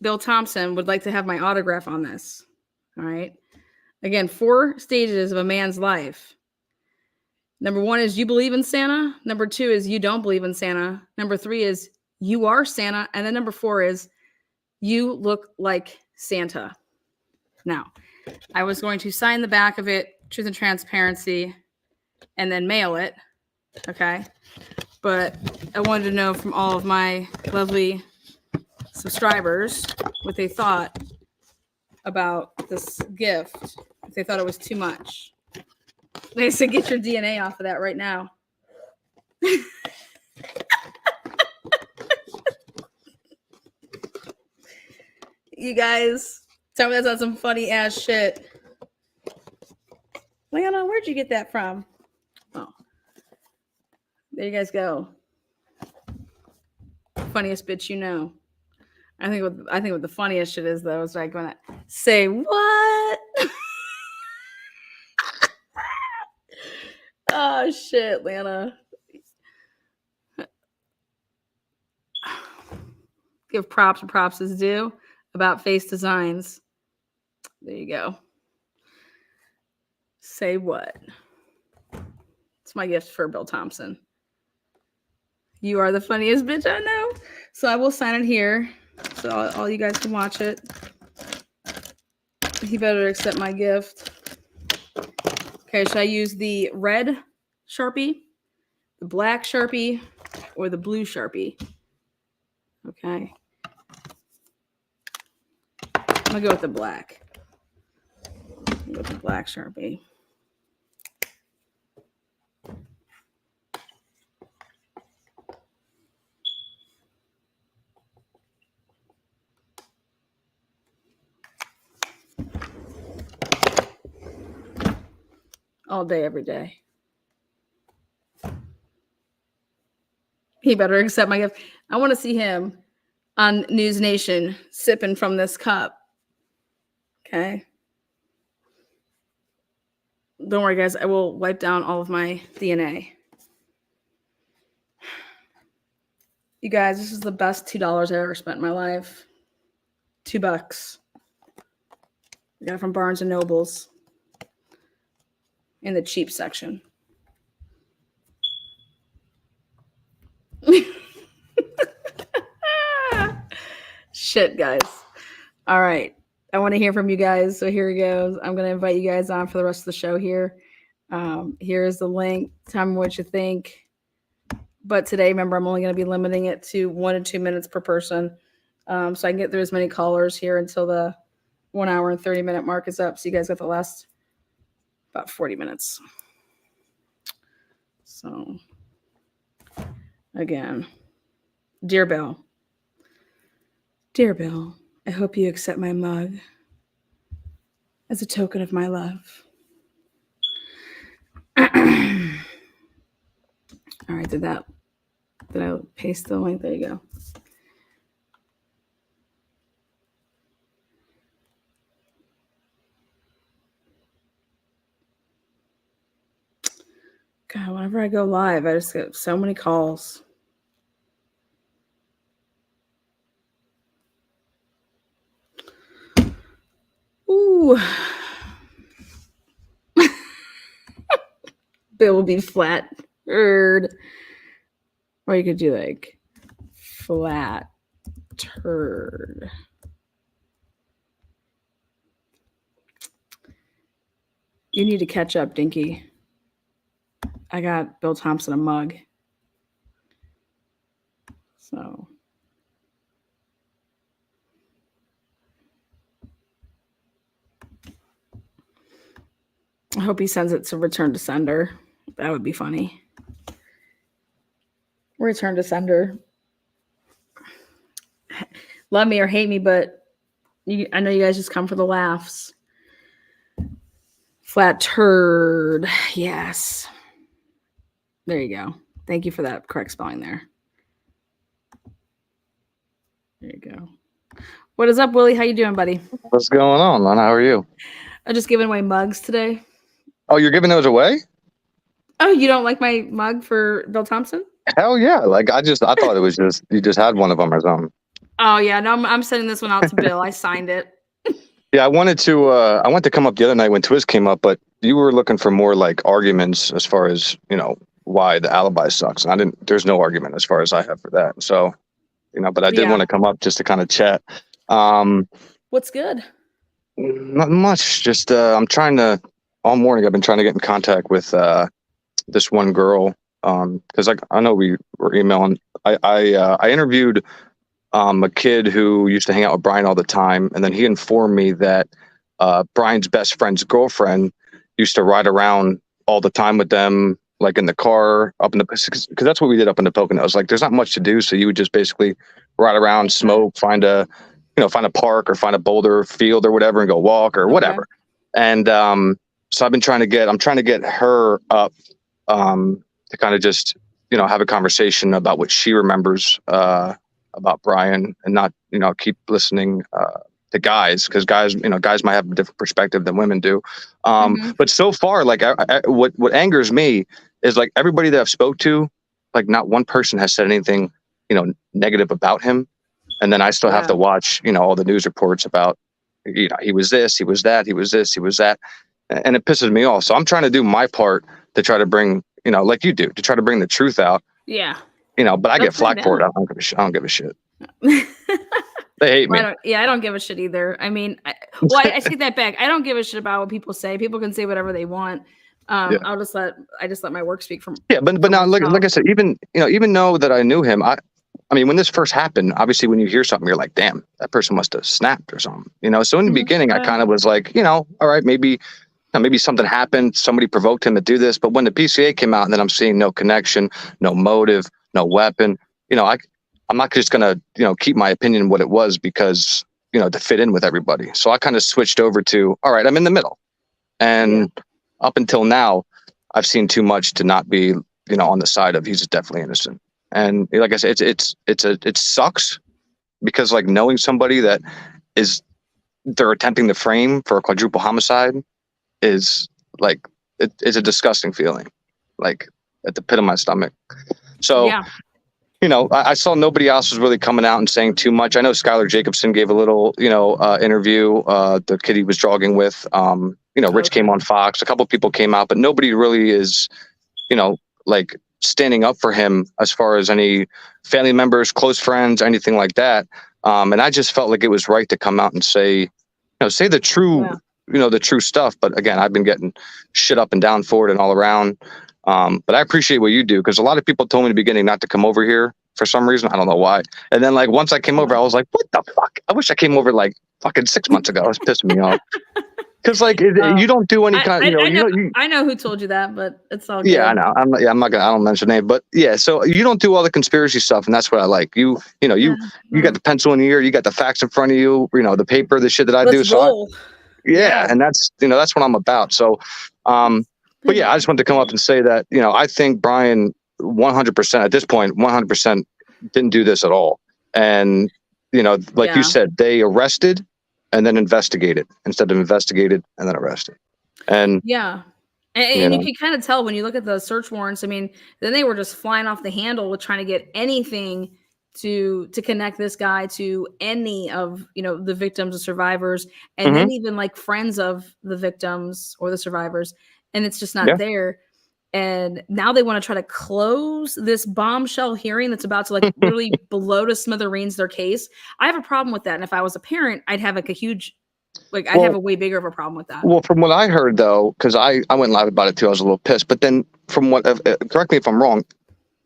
Bill Thompson would like to have my autograph on this, all right. Again, 4 stages of a man's life. Number 1 is you believe in Santa. Number 2 is you don't believe in Santa. Number 3 is you are Santa. And then number 4 is you look like Santa. Now, I was going to sign the back of it, Truth and Transparency, and then mail it. Okay. But I wanted to know from all of my lovely subscribers what they thought about this gift. If they thought it was too much. They said, get your DNA off of that right now. You guys, tell me that's not some funny ass shit. Leona, where'd you get that from? Oh, there you guys go. Funniest bitch you know. I think what the funniest shit is though is like when I say what. Oh shit, Lana. Give props where props is due. About face designs. There you go. Say what? It's my gift for Bill Thompson. You are the funniest bitch I know. So I will sign it here, so all you guys can watch it. He better accept my gift. Okay, should I use the red Sharpie, the black Sharpie, or the blue Sharpie? Okay. I'm gonna go with the black. Go with the black Sharpie. All day, every day. He better accept my gift. I want to see him on News Nation sipping from this cup. Okay. Don't worry, guys. I will wipe down all of my DNA. You guys, this is the best $2 I ever spent in my life. $2. I got it from Barnes and Nobles in the cheap section. Shit, guys. All right. I want to hear from you guys. So here it goes. I'm going to invite you guys on for the rest of the show here. Here's the link. Tell me what you think. But today, remember, I'm only going to be limiting it to 1 to 2 minutes per person. So I can get through as many callers here until the 1 hour and 30-minute mark is up. So you guys got the last about 40 minutes. So, again, dear Bill, I hope you accept my mug as a token of my love. All right, did I paste the link? There you go. God, whenever I go live, I just get so many calls. Ooh. Bill will be flat turd. Or you could do like flat turd. You need to catch up, Dinky. I got Bill Thompson a mug. So. I hope he sends it to return to sender. That would be funny. Return to sender. Love me or hate me, but I know you guys just come for the laughs. Flat turd. Yes. There you go. Thank you for that correct spelling there. There you go. What is up, Willie? How you doing, buddy?
What's going on, Lana? How are you?
I'm just giving away mugs today.
Oh, you're giving those away?
Oh, you don't like my mug for Bill Thompson?
Hell yeah! Like I thought it was just you just had one of them or something.
Oh yeah, no, I'm sending this one out to Bill. I signed it.
Yeah, I wanted to come up the other night when Twiz came up, but you were looking for more like arguments as far as why the alibi sucks. And there's no argument as far as I have for that. So, but I did want to come up just to kind of chat.
What's good?
Not much. Just I'm trying to. All morning I've been trying to get in contact with this one girl because I know we were emailing. I interviewed a kid who used to hang out with Brian all the time, and then he informed me that Brian's best friend's girlfriend used to ride around all the time with them, like in the car up in the because that's what we did up in the Poconos. Like there's not much to do, so you would just basically ride around, smoke, find a park or find a boulder field or whatever, and go walk or whatever. And so I'm trying to get her up to kind of just, have a conversation about what she remembers about Brian and not, keep listening to guys because guys might have a different perspective than women do. But so far, like what angers me is like everybody that I've spoke to, like not one person has said anything, negative about him. And then I still have to watch, all the news reports about, he was this, he was that, he was this, he was that. And it pisses me off. So I'm trying to do my part to try to bring, like you do, to try to bring the truth out.
Yeah.
But I get flack for it. I don't give a shit. They hate me.
I don't give a shit either. I mean, I take that back. I don't give a shit about what people say. People can say whatever they want. I just let my work speak from.
Yeah, but now, like I said, even though that I knew him, I mean, when this first happened, obviously, when you hear something, you're like, damn, that person must have snapped or something. So in the beginning, I kind of was like, all right, maybe something happened. Somebody provoked him to do this. But when the PCA came out, and then I'm seeing no connection, no motive, no weapon. I'm not just gonna keep my opinion what it was because to fit in with everybody. So I kind of switched over to, all right, I'm in the middle. And up until now, I've seen too much to not be on the side of he's definitely innocent. And like I said, it sucks because like knowing somebody that they're attempting to frame for a quadruple homicide is like it's a disgusting feeling, like at the pit of my stomach. So I saw nobody else was really coming out and saying too much. I know Skylar Jacobson gave a little interview, the kid he was jogging with. Rich came on Fox, a couple of people came out, but nobody really is like standing up for him as far as any family members, close friends, anything like that. And I just felt like it was right to come out and say the true the true stuff. But again, I've been getting shit up and down for it and all around. But I appreciate what you do, because a lot of people told me in the beginning not to come over here for some reason. I don't know why. And then like once I came over, I was like, what the fuck? I wish I came over like fucking 6 months ago. It was pissing me off. Because like you don't do any kind of,
I know who told you that, but it's all good.
Yeah, I know. I don't mention name, but yeah. So you don't do all the conspiracy stuff, and that's what I like. You got the pencil in the ear, you got the facts in front of you. The paper, the shit that I do. So and that's that's what I'm about. So, but yeah, I just wanted to come up and say that I think Bryan 100% at this point 100% didn't do this at all, and you said, they arrested and then investigated instead of investigated and then arrested. And
and you can kind of tell when you look at the search warrants. I mean, then they were just flying off the handle with trying to get anything to connect this guy to any of the victims or survivors, and then even like friends of the victims or the survivors, and it's just not there. And now they want to try to close this bombshell hearing that's about to like literally blow to smithereens their case. I have a problem with that. And if I was a parent, I'd have like a huge, I'd have a way bigger of a problem with that.
Well, from what I heard though, because I went live about it too, I was a little pissed. But then from what, correct me if I'm wrong,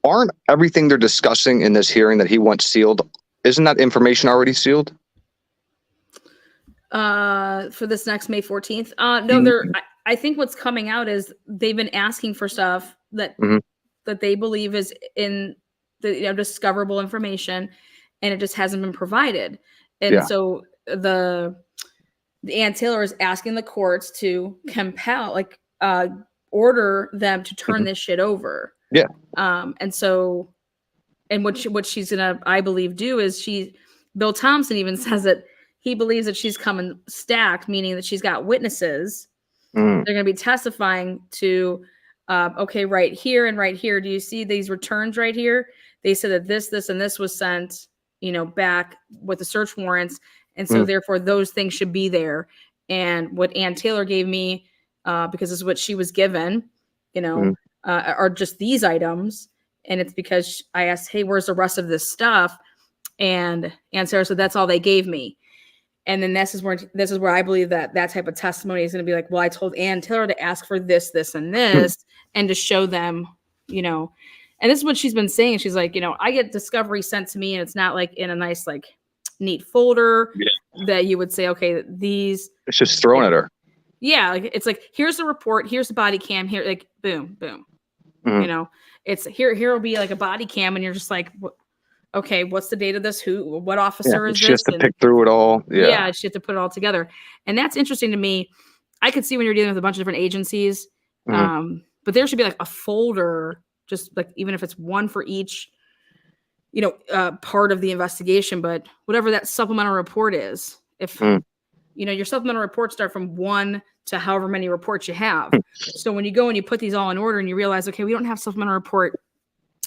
aren't everything they're discussing in this hearing that he wants sealed, isn't that information already sealed?
For this next May 14th? No, I think what's coming out is they've been asking for stuff that that they believe is in the discoverable information, and it just hasn't been provided. And so the Ann Taylor is asking the courts to compel, order them to turn this shit over.
Yeah.
And so, and what she's gonna, I believe, do is Bill Thompson even says that he believes that she's coming stacked, meaning that she's got witnesses. They're going to be testifying to, okay, right here and right here. Do you see these returns right here? They said that this, and this was sent, back with the search warrants. And so therefore those things should be there. And what Ann Taylor gave me, because this is what she was given, are just these items. And it's because I asked, hey, where's the rest of this stuff? And Ann Taylor said, that's all they gave me. And then this is where I believe that type of testimony is going to be like, well, I told Ann Taylor to ask for this, and this, and to show them, and this is what she's been saying. She's like, I get discovery sent to me, and it's not like in a nice, like, neat folder that you would say, okay, these. It's
just thrown at her.
Yeah, it's like, here's the report, here's the body cam, here, like, boom, boom. It's here will be like a body cam, and you're just like, okay, what's the date of this? What officer is this?
She has to pick through it all.
Yeah, she has to put it all together. And that's interesting to me. I could see when you're dealing with a bunch of different agencies, but there should be like a folder, just like, even if it's one for each, part of the investigation, but whatever that supplemental report is, if your supplemental reports start from 1 to however many reports you have. So when you go and you put these all in order and you realize, okay, we don't have supplemental report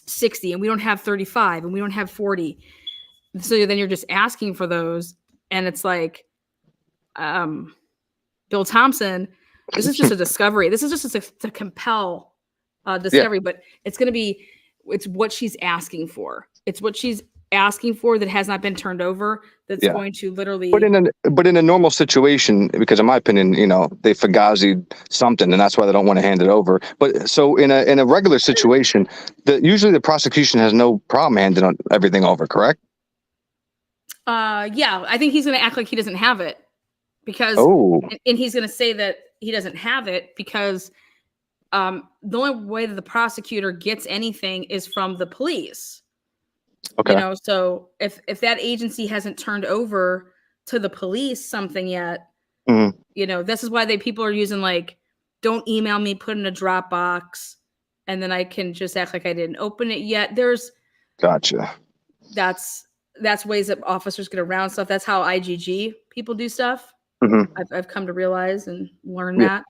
60 and we don't have 35 and we don't have 40. So then you're just asking for those. And it's like, Bill Thompson, this is just a discovery. This is just to compel discovery, but it's what she's asking for. It's what she's asking for that has not been turned over. That's going to literally.
But in a normal situation, because in my opinion, they fugazied something, and that's why they don't want to hand it over. But so in a regular situation, usually the prosecution has no problem handing everything over, correct?
Yeah, I think he's going to act like he doesn't have it because, and he's going to say that he doesn't have it because the only way that the prosecutor gets anything is from the police.
Okay.
So if that agency hasn't turned over to the police something yet, this is why people are using like, don't email me, put in a Dropbox, and then I can just act like I didn't open it yet.
Gotcha.
That's ways that officers get around stuff. That's how IGG people do stuff. I've come to realize and learn that.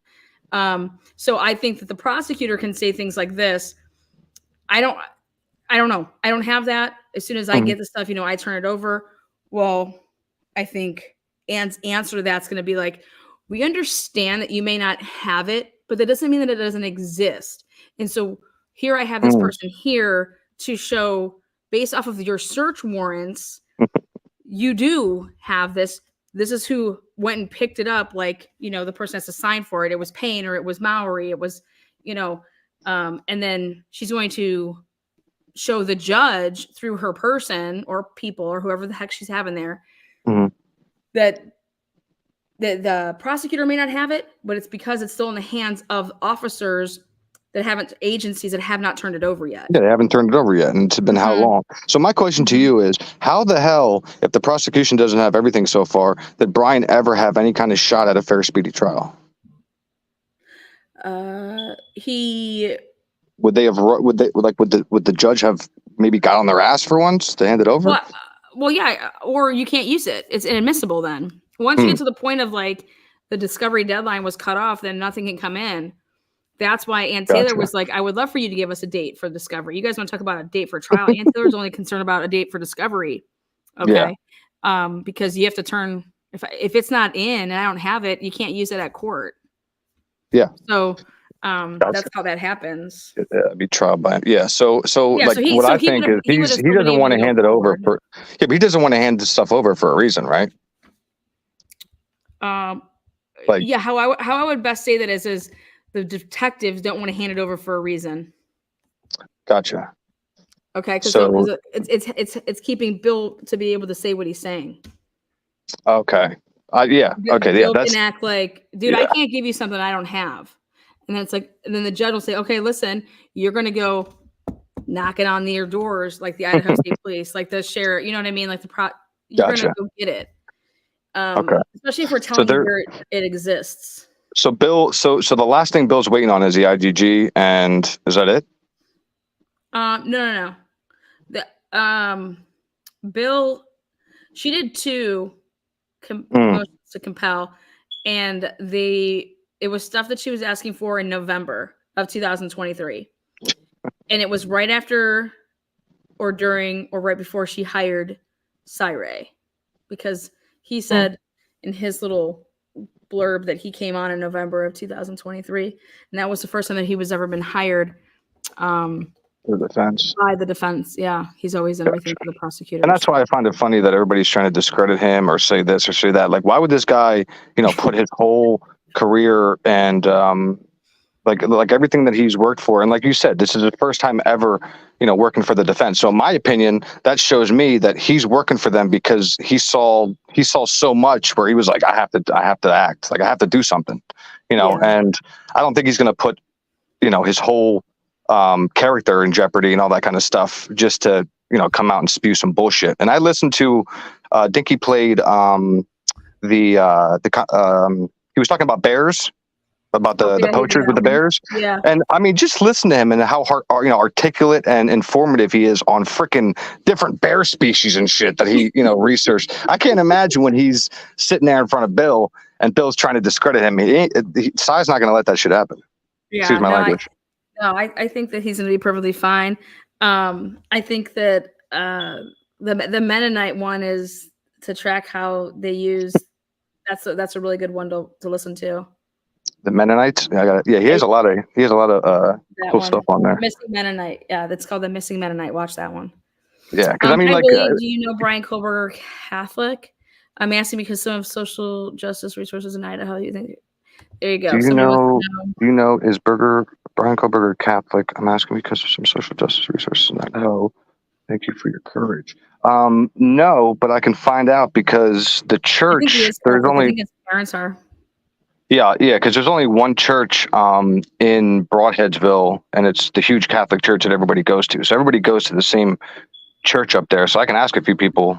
So I think that the prosecutor can say things like this. I don't know. I don't have that. As soon as I get the stuff, I turn it over. Well, I think Anne's answer to that's going to be like, we understand that you may not have it, but that doesn't mean that it doesn't exist. And so here I have this person here to show, based off of your search warrants, you do have this. This is who went and picked it up. Like, the person has to sign for it. It was Payne or it was Mowry. It was, and then she's going to show the judge through her person or people or whoever the heck she's having there that the prosecutor may not have it, but it's because it's still in the hands of officers agencies that have not turned it over yet.
Yeah, they haven't turned it over yet. And it's been how long? So my question to you is, how the hell, if the prosecution doesn't have everything so far, did Bryan ever have any kind of shot at a fair, speedy trial? Would the judge have maybe got on their ass for once to hand it over?
Well, yeah, or you can't use it. It's inadmissible then. Once you get to the point of like the discovery deadline was cut off, then nothing can come in. That's why Ann Taylor was like, I would love for you to give us a date for discovery. You guys want to talk about a date for trial. Ann Taylor's only concerned about a date for discovery. Okay. Yeah. Because you have to turn, if it's not in and I don't have it, you can't use it at court.
Yeah.
So that's how that happens.
Be trial by So what I think is he doesn't want to hand it over but he doesn't want to hand this stuff over for a reason, right?
How I would best say that is the detectives don't want to hand it over for a reason.
Gotcha.
Okay, because it's keeping Bill to be able to say what he's saying.
Okay.
Bill can act like, dude, I can't give you something I don't have. And then it's like, and then the judge will say, okay, listen, you're going to go knocking on their doors like the Idaho State Police, like the sheriff, you know what I mean? Like you're going to go get it. Especially if we're telling you where it exists.
So Bill, so the last thing Bill's waiting on is the IGG, and is that it?
No. Bill, she did 2 motions to compel, and it was stuff that she was asking for in November of 2023, and it was right after, or during, or right before she hired Cyray, because he said in his little blurb that he came on in November of 2023, and that was the first time that he was ever been hired by the defense. Yeah, he's always done everything for the prosecutor,
and that's why I find it funny that everybody's trying to discredit him or say this or say that. Like, why would this guy, put his whole career and like everything that he's worked for, and like you said, this is the first time ever working for the defense. So in my opinion, that shows me that he's working for them because he saw so much where he was like, I have to act, like I have to do something, and I don't think he's going to put his whole character in jeopardy and all that kind of stuff just to come out and spew some bullshit. And I listened to Dinky played he was talking about bears about the
Yeah, he did
poachers
that
with the
one.
bears.
Yeah.
And I mean, just listen to him and how articulate and informative he is on freaking different bear species and shit that he researched. I can't imagine when he's sitting there in front of Bill and Bill's trying to discredit him. Cy's not going to let that shit happen.
Yeah,
Excuse my language.
I think that he's going to be perfectly fine. I think that the Mennonite one is to track how they use. That's a really good one to listen to.
The Mennonites. He has a lot of cool stuff on there.
Missing Mennonite. Yeah, that's called the Missing Mennonite. Watch that one.
Yeah, because I mean,
do you know Bryan Kohberger Catholic? I'm asking because some of social justice resources in Idaho. You think? There you go.
Do you know is Bryan Kohberger Catholic? I'm asking because of some social justice resources in Idaho. Thank you for your courage. No, but I can find out because the church. There's only.
I think his parents are.
Yeah, because there's only one church in Broadheadsville, and it's the huge Catholic church that everybody goes to. So everybody goes to the same church up there. So I can ask a few people,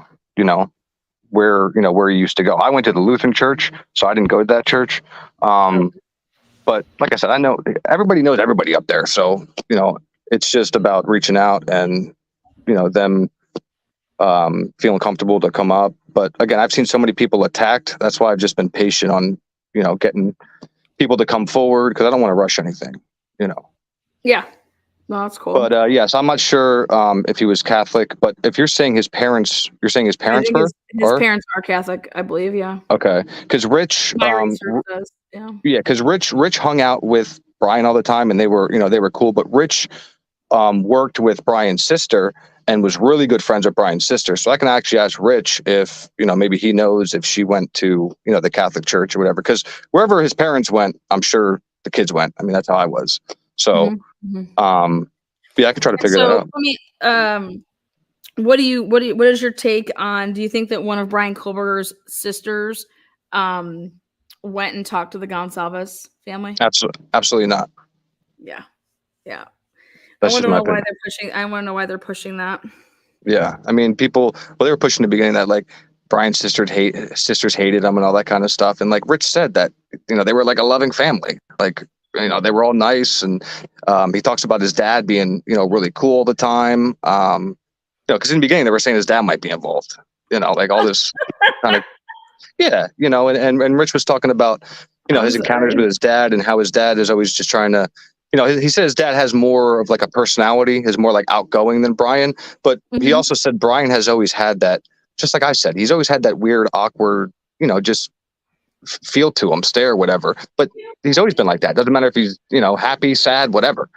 where he used to go. I went to the Lutheran church, so I didn't go to that church. But like I said, I know everybody knows everybody up there. So it's just about reaching out and them feeling comfortable to come up. But again, I've seen so many people attacked. That's why I've just been patient on getting people to come forward because I don't want to rush anything,
Yeah. No, that's cool.
But yes, I'm not sure if he was Catholic, but if you're saying his parents, were?
His parents are Catholic, I believe. Yeah.
Okay. Because Rich, because Rich hung out with Bryan all the time and they were cool, but Rich worked with Bryan's sister and was really good friends with Bryan's sister. So I can actually ask Rich if, maybe he knows if she went to, the Catholic church or whatever, because wherever his parents went, I'm sure the kids went. I mean, that's how I was. So, yeah, I could try to figure that out.
What is your take on, do you think that one of Bryan Kohberger's sisters, went and talked to the Gonsalves family?
Absolutely not.
Yeah.
That's
I want to know why they're pushing that.
Yeah. I mean, they were pushing in the beginning that like Bryan's sisters hated him and all that kind of stuff. And like Rich said that, they were like a loving family. Like, they were all nice. And he talks about his dad being, really cool all the time. Because in the beginning they were saying his dad might be involved, like all this kind of, yeah, and Rich was talking about, his encounters with his dad and how his dad is always just trying to, he said his dad has more of like a personality, is more like outgoing than Bryan. But he also said Bryan has always had that, just like I said, he's always had that weird, awkward, just feel to him, stare, whatever. But he's always been like that. Doesn't matter if he's, happy, sad, whatever.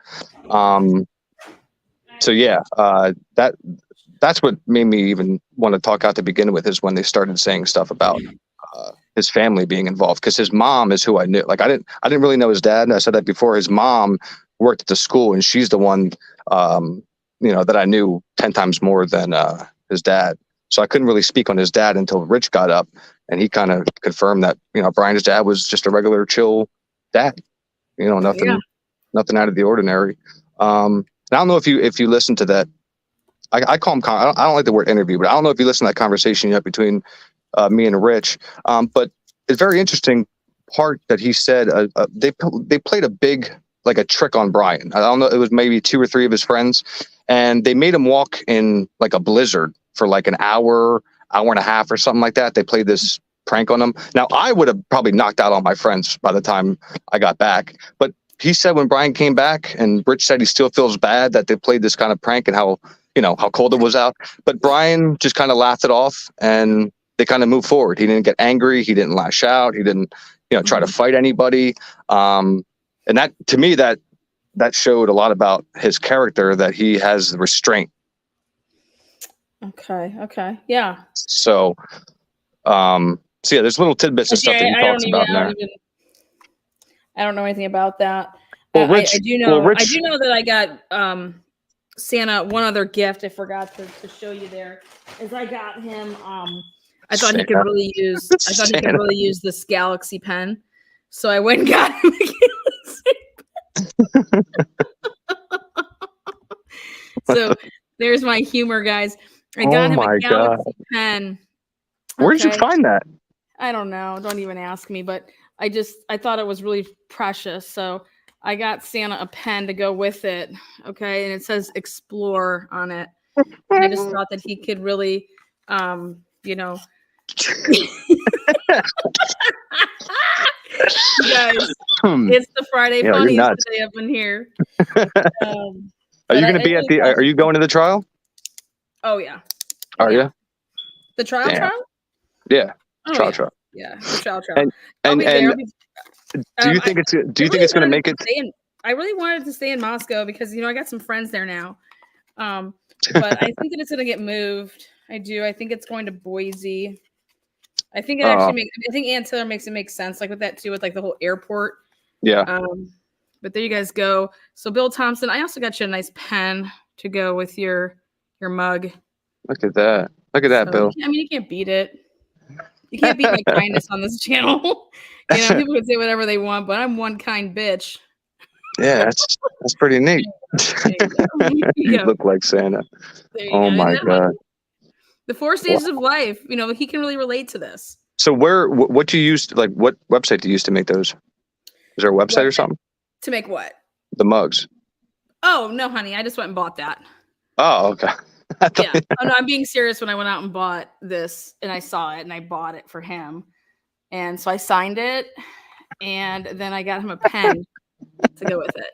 So yeah, that's what made me even want to talk out to begin with, is when they started saying stuff about his family being involved, because his mom is who I knew. Like I didn't really know his dad. And I said that before. His mom worked at the school, and she's the one, that I knew 10 times more than his dad. So I couldn't really speak on his dad until Rich got up, and he kind of confirmed that Bryan's dad was just a regular chill dad. Nothing out of the ordinary. I don't know if you listen to that. I call him. I don't like the word interview, but I don't know if you listen to that conversation you had between me and Rich. But it's very interesting part that he said they played a trick on Bryan. I don't know. It was maybe 2 or 3 of his friends, and they made him walk in like a blizzard for like an hour and a half or something like that. They played this prank on him. Now I would have probably knocked out all my friends by the time I got back, but he said when Bryan came back, and Rich said he still feels bad that they played this kind of prank and how cold it was out. But Bryan just kind of laughed it off, and they kind of moved forward. He didn't get angry. He didn't lash out. He didn't, try to fight anybody. And that, to me, that showed a lot about his character, that he has restraint.
Okay. Yeah.
So, yeah, there's little tidbits and stuff that he talks about in there.
I don't know anything about that.
Well, Rich,
I do know that I got Santa one other gift I forgot to show you there, is I got him I thought he could really use this Galaxy pen. So I went and got him a Galaxy pen. So there's my humor, guys. I got him a Galaxy pen.
Where did you find that?
I don't know. Don't even ask me. But I thought it was really precious. So I got Santa a pen to go with it. Okay. And it says explore on it. And I just thought that he could really, you know, you guys, it's the Friday funnies today up in here.
Are you going to be at the? Are you going to the trial?
Oh yeah.
Are you?
The trial?
Yeah.
Oh,
trial.
Yeah, the trial.
And do you think it's going to make it?
I really wanted to stay in Moscow because I got some friends there now. But I think that it's going to get moved. I do. I think it's going to Boise. I think it actually makes. I think Ann Taylor makes it make sense, like with that too, with like the whole airport.
Yeah.
But there you guys go. So Bill Thompson, I also got you a nice pen to go with your mug.
Look at that. Bill.
I mean, you can't beat it. You can't beat my kindness on this channel. People can say whatever they want, but I'm one kind bitch.
Yeah, that's pretty neat. You look like Santa. Oh my God.
The 4 stages of life. He can really relate to this.
So what do you use? Like, what website do you use to make those? Is there a website or something?
To make what?
The mugs.
Oh no, honey! I just went and bought that.
Oh, okay.
Yeah. Oh no, I'm being serious. When I went out and bought this, and I saw it, and I bought it for him, and so I signed it, and then I got him a pen to go with it.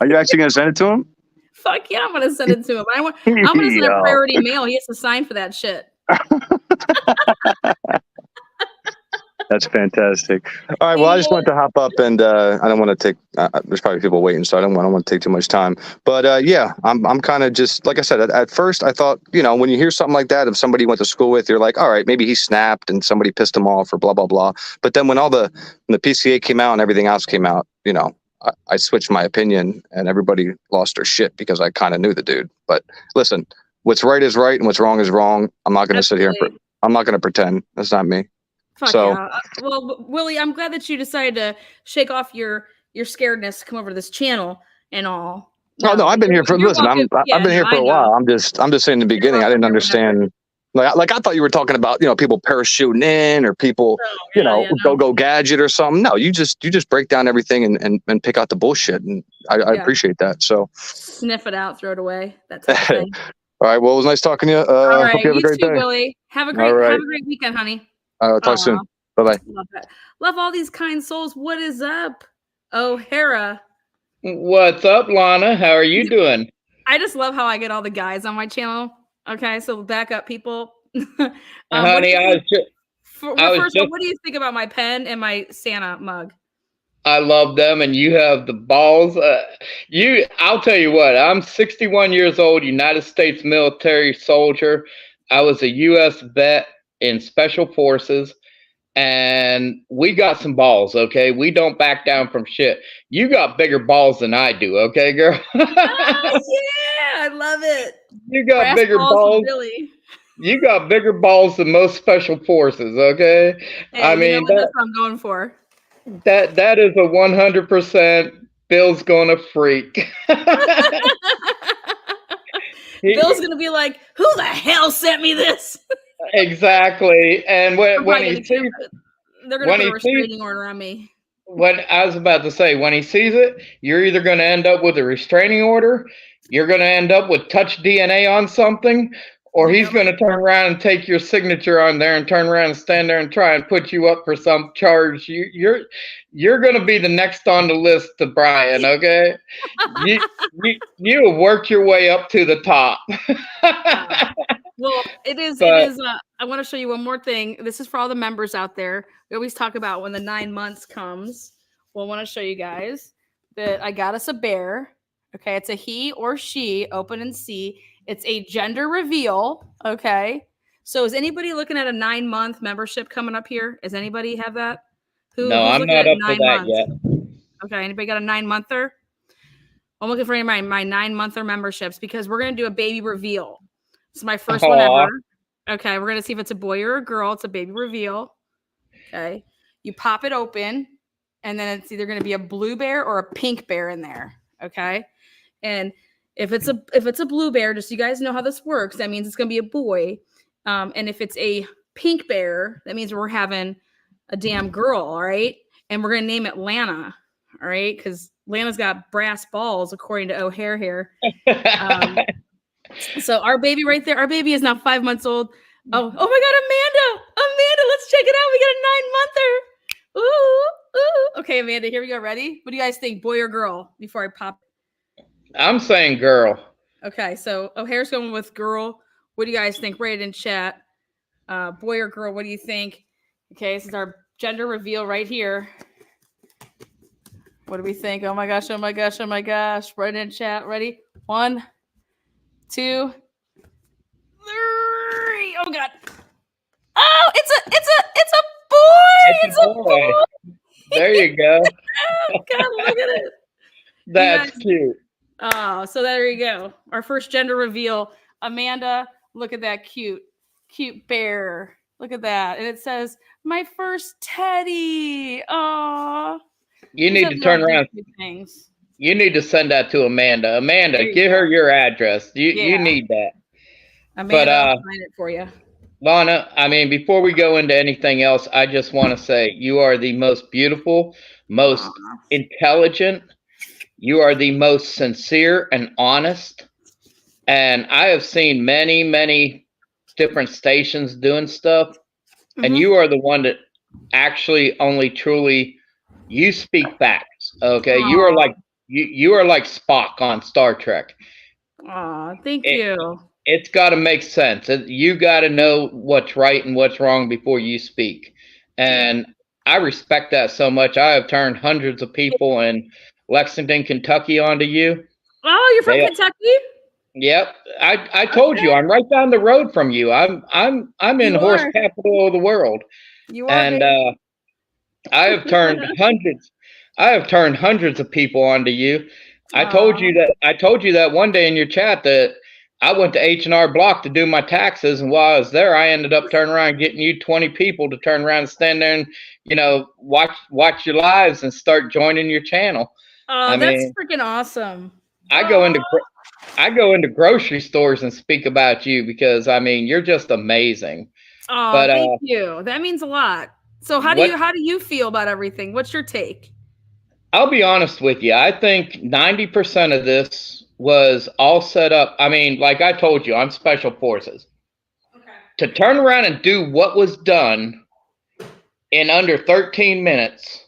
Are you actually going to send it to him?
Fuck yeah, I'm going to send it to him. I'm going to send a priority mail. He has to sign for that shit.
That's fantastic. All right. Well, I just wanted to hop up, and I don't want to take. There's probably people waiting, so I don't want to take too much time. But yeah, I'm kind of just like I said. At first, I thought when you hear something like that, if somebody you went to school with, you're like, all right, maybe he snapped and somebody pissed him off or blah blah blah. But then when the PCA came out and everything else came out, I switched my opinion, and everybody lost their shit because I kind of knew the dude. But listen, what's right is right, and what's wrong is wrong. I'm not going to sit here. I'm not going to pretend. That's not me.
Fuck yeah. Well, Willie, I'm glad that you decided to shake off your scaredness to come over to this channel and all.
No, I've been here for. Listen, I've been here for a while. I'm just saying in the beginning, I didn't understand. Like I thought you were talking about people parachuting in or people go gadget or something. No, you just break down everything and pick out the bullshit, and I appreciate that. So
sniff it out, throw it away. That type of thing.
All right. Well, it was nice talking to you.
All right,
hope you have a great day.
Willie. Have a great weekend, honey.
Talk soon. Bye-bye.
Love all these kind souls. What is up, O'Hara?
What's up, Lana? How are you doing?
I just love how I get all the guys on my channel. Okay, so back up, people.
Honey,
what do you think about my pen and my Santa mug?
I love them, and you have the balls. I'll tell you what. I'm 61 years old, United States military soldier. I was a U.S. vet in Special Forces, and we got some balls, okay? We don't back down from shit. You got bigger balls than I do, okay, girl?
Oh, yeah, I love it.
You got
Brass
bigger balls.
Billy.
You got bigger balls than most Special Forces, okay?
Hey,
I mean,
that's what I'm going for.
That is a 100% Bill's gonna freak.
Bill's gonna be like, who the hell sent me this?
Exactly. And when he sees it,
they're gonna put a restraining order on me.
What I was about to say, when he sees it, you're either gonna end up with a restraining order, you're gonna end up with touch DNA on something, or he's going to turn around and take your signature on there and turn around and stand there and try and put you up for some charge. You're going to be the next on the list to Brian, okay? you work your way up to the top.
Well, it is. I want to show you one more thing. This is for all the members out there. We always talk about when the 9 months comes. Well, I want to show you guys that I got us a bear. Okay, it's a he or she, open and see. It's a gender reveal. Okay. So is anybody looking at a 9-month membership coming up here? Does anybody have that?
No, I'm not up to that yet.
Okay. Anybody got a 9-monther? I'm looking for any of my 9-monther memberships because we're going to do a baby reveal. It's my first one ever. Okay. We're going to see if it's a boy or a girl. It's a baby reveal. Okay. You pop it open and then it's either going to be a blue bear or a pink bear in there. Okay. And if it's a blue bear, just so you guys know how this works, that means it's going to be a boy. And if it's a pink bear, that means we're having a damn girl, all right? And we're gonna name it Lana, all right? Because Lana's got brass balls, according to O'Hare here. So our baby right there, our baby is now 5 months old. Oh my God, Amanda, let's check it out. We got a 9-monther. Ooh. Okay, Amanda, here we go. Ready? What do you guys think, boy or girl? Before I pop.
I'm saying girl.
Okay, so O'Hare's going with girl. What do you guys think? Write it in chat. Boy or girl, what do you think? Okay, this is our gender reveal right here. What do we think? Oh my gosh. Write it in chat. Ready? 1, 2, 3. Oh God. Oh, it's a boy. It's a boy.
There you go.
Oh God, look at it.
That's cute.
Oh, so there you go. Our first gender reveal. Amanda, look at that cute bear. Look at that. And it says, my first teddy. Oh.
You need to turn around. You need to send that to Amanda. Amanda, give her your address. You need that.
Amanda, I'll find it for you.
Lana, I mean, before we go into anything else, I just want to say you are the most beautiful, most intelligent. You are the most sincere and honest. And I have seen many, many different stations doing stuff. And you are the one that actually only truly, you speak facts. Okay. You are like, you are like Spock on Star Trek.
Aw, thank you.
It's got to make sense. You got to know what's right and what's wrong before you speak. And I respect that so much. I have turned hundreds of people in Lexington, Kentucky onto you.
Oh, you're from Kentucky?
Yep. I told you I'm right down the road from you. I'm in horse capital of the world.
You are.
And I have turned hundreds of people onto you. I told you that one day in your chat that I went to H&R Block to do my taxes, and while I was there, I ended up turning around and getting you 20 people to turn around and stand there and, you know, watch your lives and start joining your channel.
Oh, that's freaking awesome.
I go into grocery stores and speak about you because I mean you're just amazing.
Oh, but, thank you. That means a lot. So how do you feel about everything? What's your take?
I'll be honest with you. I think 90% of this was all set up. I mean, like I told you, I'm special forces. Okay. To turn around and do what was done in under 13 minutes.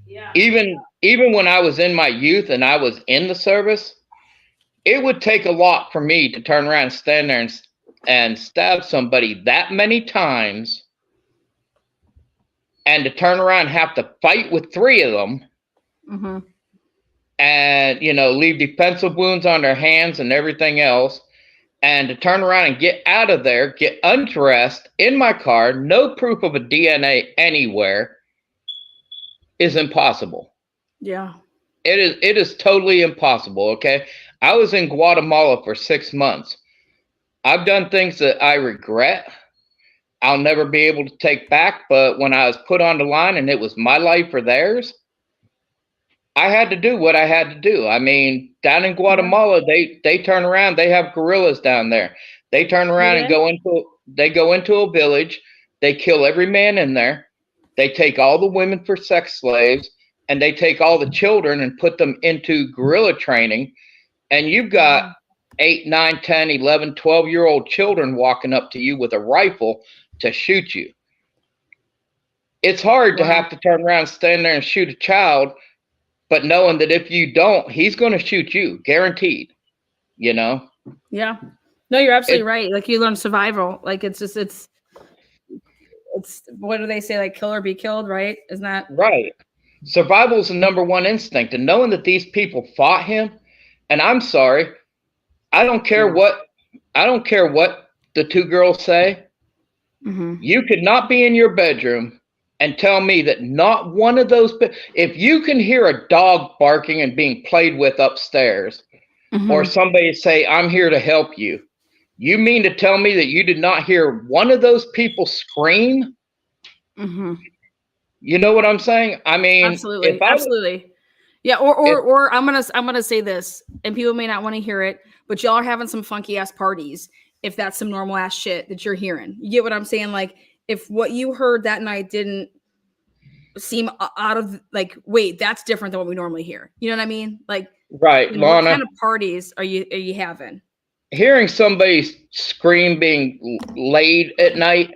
Yeah. Even when I was in my youth and I was in the service, it would take a lot for me to turn around and stand there and stab somebody that many times and to turn around and have to fight with 3 of them. Mm-hmm. And, you know, leave defensive wounds on their hands and everything else, and to turn around and get out of there, get undressed in my car, no proof of a DNA anywhere, is impossible.
Yeah.
It is totally impossible, okay? I was in Guatemala for 6 months. I've done things that I regret. I'll never be able to take back, but when I was put on the line and it was my life or theirs, I had to do what I had to do. I mean, down in Guatemala, they turn around. They have guerrillas down there. They turn around and go into a village. They kill every man in there. They take all the women for sex slaves, and they take all the children and put them into guerrilla training. And you've got 8, 9, 10, 11, 12-year-old children walking up to you with a rifle to shoot you. It's hard to have to turn around and stand there and shoot a child, but knowing that if you don't, he's going to shoot you, guaranteed, you know?
Yeah. No, you're absolutely right. Like, you learn survival. Like, it's what do they say? Like, kill or be killed, right? Isn't that
right? Survival is the #1 instinct. And knowing that these people fought him, and I'm sorry, I don't care what the 2 girls say. Mm-hmm. You could not be in your bedroom and tell me that not one of those, if you can hear a dog barking and being played with upstairs, or somebody say, I'm here to help you, you mean to tell me that you did not hear one of those people scream? Mm-hmm. You know what I'm saying? I mean,
absolutely. Absolutely. Yeah. Or I'm going to say this, and people may not want to hear it, but y'all are having some funky ass parties. If that's some normal ass shit that you're hearing, you get what I'm saying? Like, if what you heard that night didn't seem out of like, wait, that's different than what we normally hear. You know what I mean? Like,
Right,
you know, what
Lana.
kind of parties are you having?
Hearing somebody scream being laid at night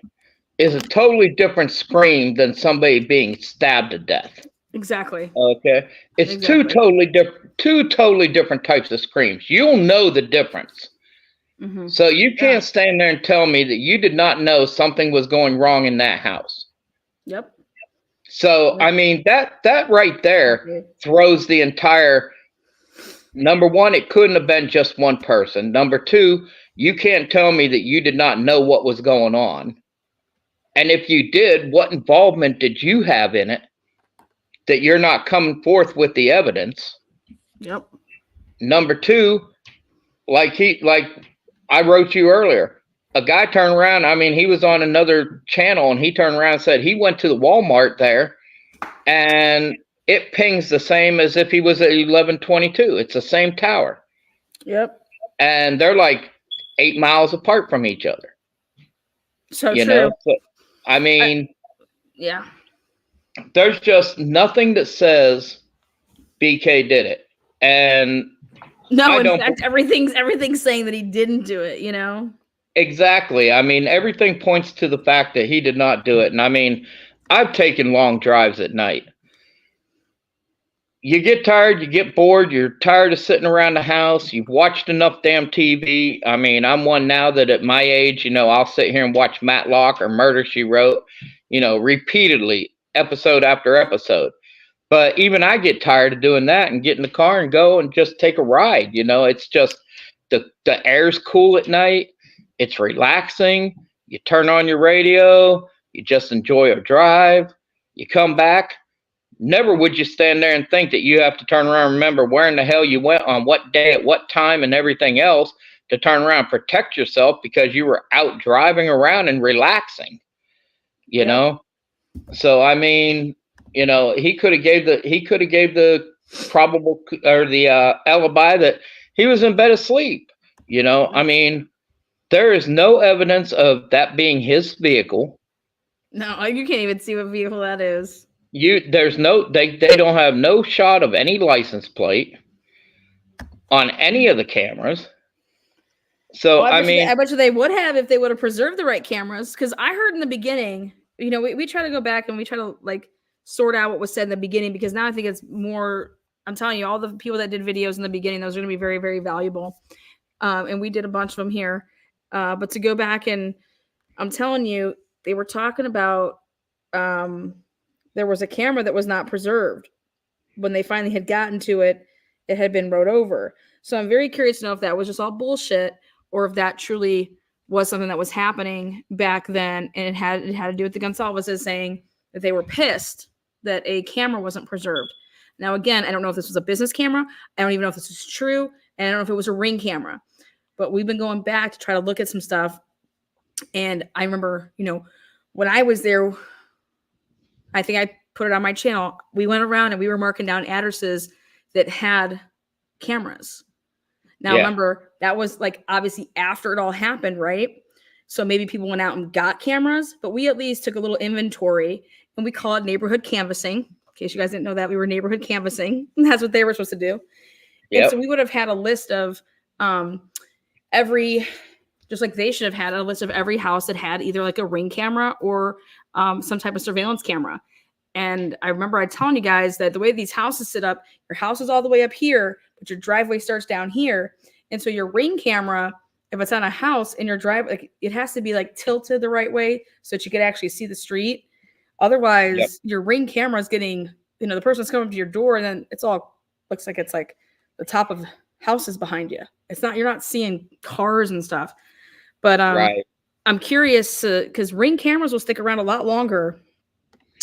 is a totally different scream than somebody being stabbed to death.
Exactly.
Okay, it's
Exactly.
two totally different types of screams. You'll know the difference.
Mm-hmm.
So you can't stand there and tell me that you did not know something was going wrong in that house.
Yep.
So I mean that right there throws the entire. Number one, it couldn't have been just one person. Number two, you can't tell me that you did not know what was going on. And if you did, what involvement did you have in it that you're not coming forth with the evidence?
Yep.
Number two, like I wrote you earlier, a guy turned around. I mean, he was on another channel and he turned around and said he went to the Walmart there and it pings the same as if he was at 1122. It's the same tower.
Yep.
And they're like 8 miles apart from each other.
So
you
true.
know? So, I mean,
yeah.
There's just nothing that says BK did it. And
no, in fact, everything's saying that he didn't do it, you know?
Exactly. I mean, everything points to the fact that he did not do it. And I mean, I've taken long drives at night. You get tired, you get bored, you're tired of sitting around the house, you've watched enough damn TV. I mean, I'm one now that at my age, you know, I'll sit here and watch Matlock or Murder, She Wrote, you know, repeatedly, episode after episode. But even I get tired of doing that and get in the car and go and just take a ride. You know, it's just the air's cool at night. It's relaxing. You turn on your radio. You just enjoy a drive. You come back. Never would you stand there and think that you have to turn around and remember where in the hell you went on what day at what time and everything else to turn around and protect yourself because you were out driving around and relaxing, you know? So, I mean, you know, he could have gave the probable or the alibi that he was in bed asleep, you know? I mean, there is no evidence of that being his vehicle.
No, you can't even see what vehicle that is.
There's no, they don't have no shot of any license plate on any of the cameras. So,
well,
I mean,
I bet you they would have if they would have preserved the right cameras. Because I heard in the beginning, you know, we try to go back and we try to like sort out what was said in the beginning, because now I think it's more, I'm telling you, all the people that did videos in the beginning, those are going to be very, very valuable. And we did a bunch of them here. But to go back and I'm telling you, they were talking about, there was a camera that was not preserved. When they finally had gotten to it, it had been rode over. So I'm very curious to know if that was just all bullshit or if that truly was something that was happening back then. And it had to do with the Gonsalveses saying that they were pissed that a camera wasn't preserved. Now, again, I don't know if this was a business camera. I don't even know if this is true. And I don't know if it was a Ring camera. But we've been going back to try to look at some stuff. And I remember, you know, when I was there, I think I put it on my channel. We went around and we were marking down addresses that had cameras. Now, remember, that was like obviously after it all happened, right? So maybe people went out and got cameras, but we at least took a little inventory and we call it neighborhood canvassing. In case you guys didn't know that, we were neighborhood canvassing. That's what they were supposed to do. Yep. And so we would have had a list of just like they should have had a list of every house that had either like a Ring camera or some type of surveillance camera. And I remember I telling you guys that the way these houses sit up, your house is all the way up here, but your driveway starts down here. And so your Ring camera, if it's on a house in your driveway, like, it has to be like tilted the right way so that you could actually see the street. Otherwise, your Ring camera is getting, you know, the person's coming to your door and then it's all looks like it's like the top of houses behind you. It's not, you're not seeing cars and stuff. But I'm curious because Ring cameras will stick around a lot longer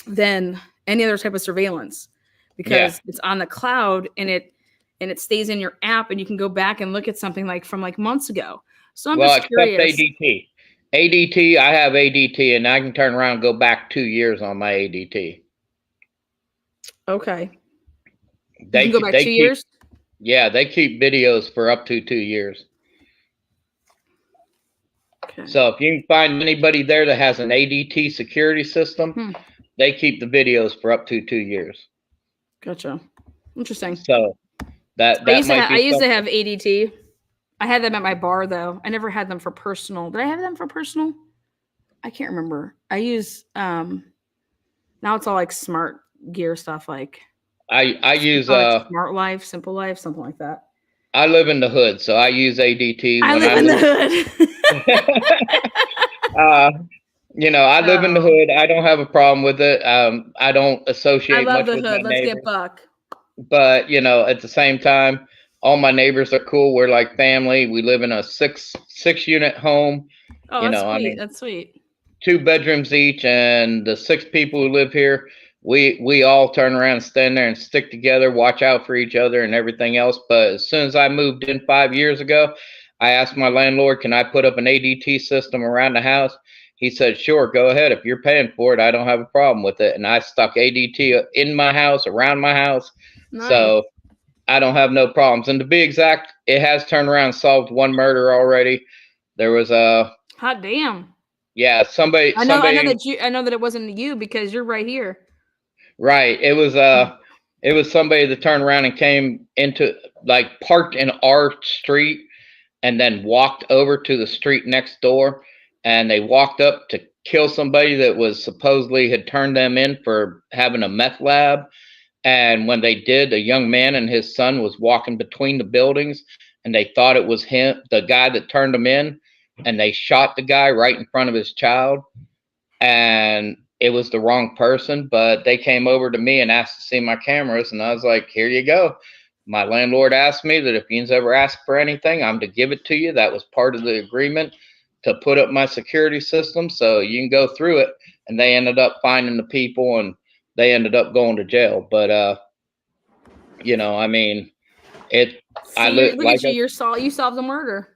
than any other type of surveillance because it's on the cloud and it stays in your app and you can go back and look at something like from like months ago. So I'm just curious.
ADT, I have ADT and I can turn around and go back 2 years on my ADT.
Okay. You can go back 2 years?
Yeah, they keep videos for up to 2 years. Okay. So if you can find anybody there that has an ADT security system, they keep the videos for up to 2 years.
Gotcha. Interesting.
So that
I used
might
to have ADT. I had them at my bar though. I never had them for personal. Did I have them for personal? I can't remember. I use now it's all like smart gear stuff like
I use
Smart Life, Simple Life, something like that.
I live in the hood, so I use ADT.
I live in the hood.
I live in the hood. I don't have a problem with it. I don't associate
I love
much
the
with
hood.
my
Let's
neighbors.
get buck.
But at the same time, all my neighbors are cool. We're like family. We live in a six unit home.
Oh, that's sweet. That's sweet.
2 bedrooms each, and the 6 people who live here, we all turn around and stand there and stick together, watch out for each other and everything else. But as soon as I moved in 5 years ago, I asked my landlord, can I put up an ADT system around the house? He said, sure, go ahead. If you're paying for it, I don't have a problem with it. And I stuck ADT in my house, around my house. Nice. So I don't have no problems. And to be exact, it has turned around and solved 1 murder already. There was a
hot damn.
Yeah, somebody.
I know that it wasn't you because you're right here.
Right. It was somebody that turned around and came into, like, parked in our street and then walked over to the street next door, and they walked up to kill somebody that was supposedly had turned them in for having a meth lab. And when they did, a young man and his son was walking between the buildings, and they thought it was him, the guy that turned them in, and they shot the guy right in front of his child. And it was the wrong person, but they came over to me and asked to see my cameras, and I was like, here you go. My landlord asked me that if you's ever asked for anything, I'm to give it to you. That was part of the agreement to put up my security system, so you can go through it. And they ended up finding the people, and they ended up going to jail. But I mean, it.
See, look at you. You solved the murder.